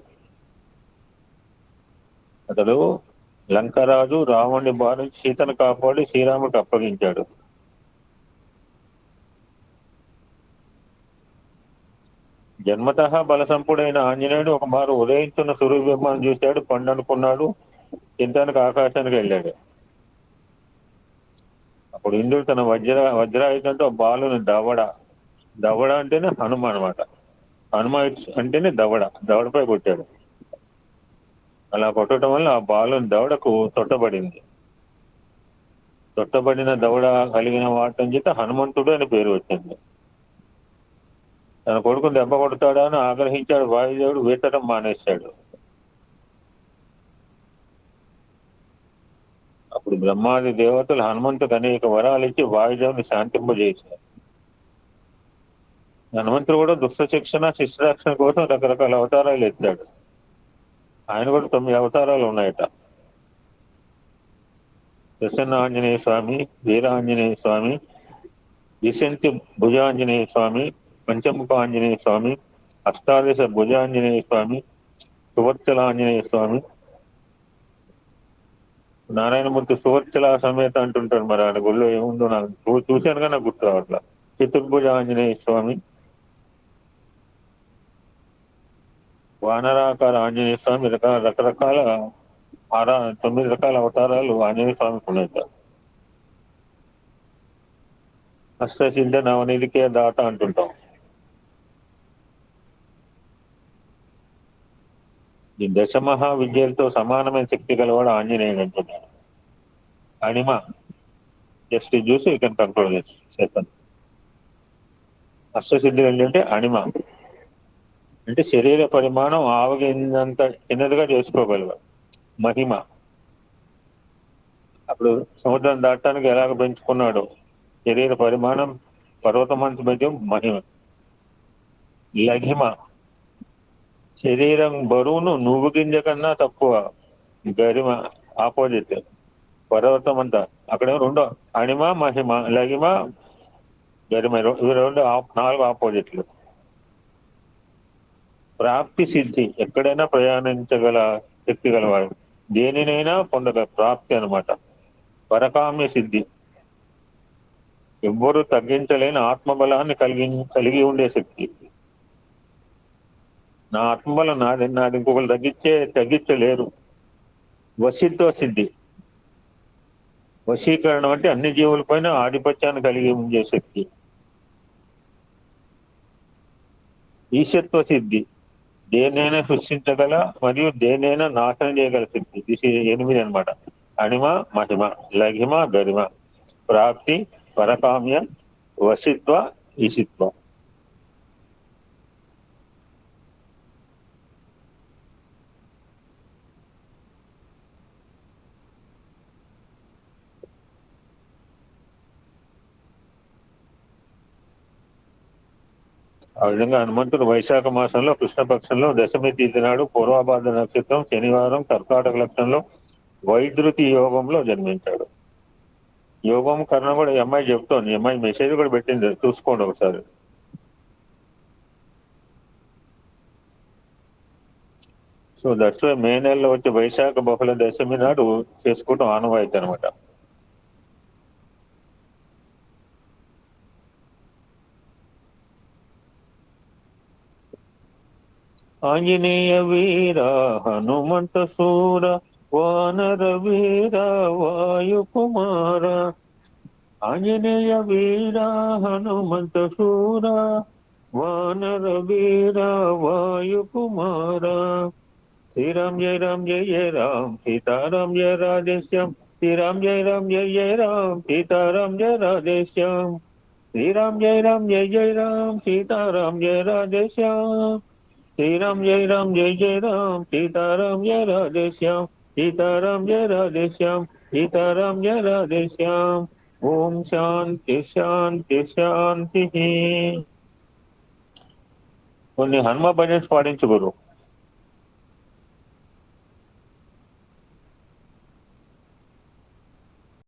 అతడు లంకరాజు రావణుడి బారి సీతను కాపాడి శ్రీరాముడికి అప్పగించాడు. జన్మతః బలసంపుడైన ఆంజనేయుడు ఒక మారు ఉదయించున్న సూర్యబింబాన్ని చూశాడు, పండు అనుకున్నాడు, తినడానికి ఆకాశానికి వెళ్ళాడు. అప్పుడు ఇంద్రుడు తన వజ్రాయుధంతో బాలుని దవడ అంటేనే హనుమ అనమాట. హనుమ అంటేనే దవడపై కొట్టాడు. అలా కొట్టడం వల్ల ఆ బాలుని దవడకు తొట్టబడింది. తొట్టబడిన దవడ కలిగిన వాటం చేత హనుమంతుడు అని పేరు వచ్చింది. తన కొడుకుని దెబ్బ కొడతాడా అని ఆగ్రహించాడు వాయుదేవుడు, వేటడం మానేశాడు. అప్పుడు బ్రహ్మాది దేవతలు హనుమంతుడికి అనేక వరాలు ఇచ్చి వాయుదేవుని శాంతింపజేశారు. హనుమంతుడు కూడా దుష్ట శిక్షణ శిష్యరక్షణ కోసం రకరకాల అవతారాలు ఎత్తాడు. ఆయన కూడా 9 అవతారాలు ఉన్నాయట. ప్రసన్న ఆంజనేయ స్వామి, వీరాంజనేయ స్వామి, విశంతి భుజాంజనేయ స్వామి, పంచముఖ ఆంజనేయ స్వామి, అష్టాదశ భుజాంజనేయ స్వామి, సువర్చల ఆంజనేయ స్వామి, నారాయణమూర్తి సువర్చల సమేత అంటుంటాడు. మరి ఆయన గుళ్ళో ఏముందో నాకు చూశాను కానీ నాకు గుర్తు రావట్లా. చతుర్భుజ ఆంజనేయ స్వామి, వానరాకార ఆంజనేయ స్వామి, రకరకాల 9 రకాల అవతారాలు ఆంజనేయ స్వామికి ఉన్నాయి. అష్టసిద్ధ నవనిధికే దాత అంటుంటాం. ఈ దశమహా విద్యలతో సమానమైన శక్తి గలవాడు ఆంజనేయుడు అంటున్నాడు. అణిమ జస్ట్ చూసి యూ కెన్ కంట్రోల్ చేస్తాను. అష్టసిద్ధులు ఏంటంటే అణిమ అంటే శరీర పరిమాణం ఆవగిందంత చిన్నదిగా చేసుకోగలవాడు. మహిమ అప్పుడు సముద్రం దాటడానికి ఎలాగ పెంచుకున్నాడు, శరీర పరిమాణం పర్వతమంత మధ్యం మహిమ. లఘిమ శరీరం బరువును నువ్వు గింజ కన్నా తక్కువ. గరిమ ఆపోజిట్, పర్వతం అంతా. అక్కడ 2 అణిమ మహిమ, లఘిమ గరిమ, ఇవి 4 ఆపోజిట్లు. ప్రాప్తి సిద్ధి ఎక్కడైనా ప్రయాణించగల శక్తి గలవాడు, దేనినైనా పొందగల ప్రాప్తి అనమాట. పరకామ్య సిద్ధి ఎవ్వరూ తగ్గించలేని ఆత్మబలాన్ని కలిగి ఉండే శక్తి. నా ఆత్మబలం నాది ఇంకొకరు తగ్గించలేరు. వశిత్వ సిద్ధి వశీకరణం అంటే అన్ని జీవులపైన ఆధిపత్యాన్ని కలిగి ఉండే శక్తి. ఈశత్వ సిద్ధి దేనైనా సృష్టించగల మరియు దేనైనా నాశనం చేయగల శక్తి. ఇది 8 అనమాట. అణిమ మహిమ, లఘిమ గరిమ, ప్రాప్తి, పరకామ్య, వశిత్వ, ఈశిత్వ. ఆ విధంగా హనుమంతుడు వైశాఖ మాసంలో కృష్ణపక్షంలో దశమి తిథి నాడు పూర్వాభాద్ర నక్షత్రం శనివారం కర్కాటక లక్షణంలో వైద్యుతి యోగంలో జన్మించాడు. యోగం కర్ణ కూడా ఈ అమ్మాయి చెప్తోంది. ఈ అమ్మాయి మెసేజ్ కూడా పెట్టింది, చూసుకోండి ఒకసారి. సో దట్స్ వై మే నెలలో వచ్చే వైశాఖ బహుళ దశమి నాడు చేసుకోవటం ఆనవాయితీ అనమాట. ఆంజనేయ వీర హనుమంత సూర వానర వీర వాయుకుమార. ఆంజనేయ వీర హనుమంత సూర వానర వీర వాయుకుమార. శ్రీరామ్ జయ రామ్ జయ జయ రామ్ సీతారాం జయ రాధేశ్యాం. శ్రీరామ్ జయ రామ్ జయ జయ రామ్ సీతారాం జయ రాధేశ్యాం. శ్రీరామ్ జయ రామ్ జయ జయ రామ్ సీతారాం జయ రాధేశ్యాం. శ్రీరామ్ జయ రామ్ జయ జయ రామ్ సీతారాం జయ రాధేశ్యాం. సీతారాం జయ రాధేశ్యాం. సీతారాం జయ రాధేశ్యాం. ఓం శాంతి శాంతి శాంతి. కొన్ని హనుమ భజన్స్ పాడించు గురు.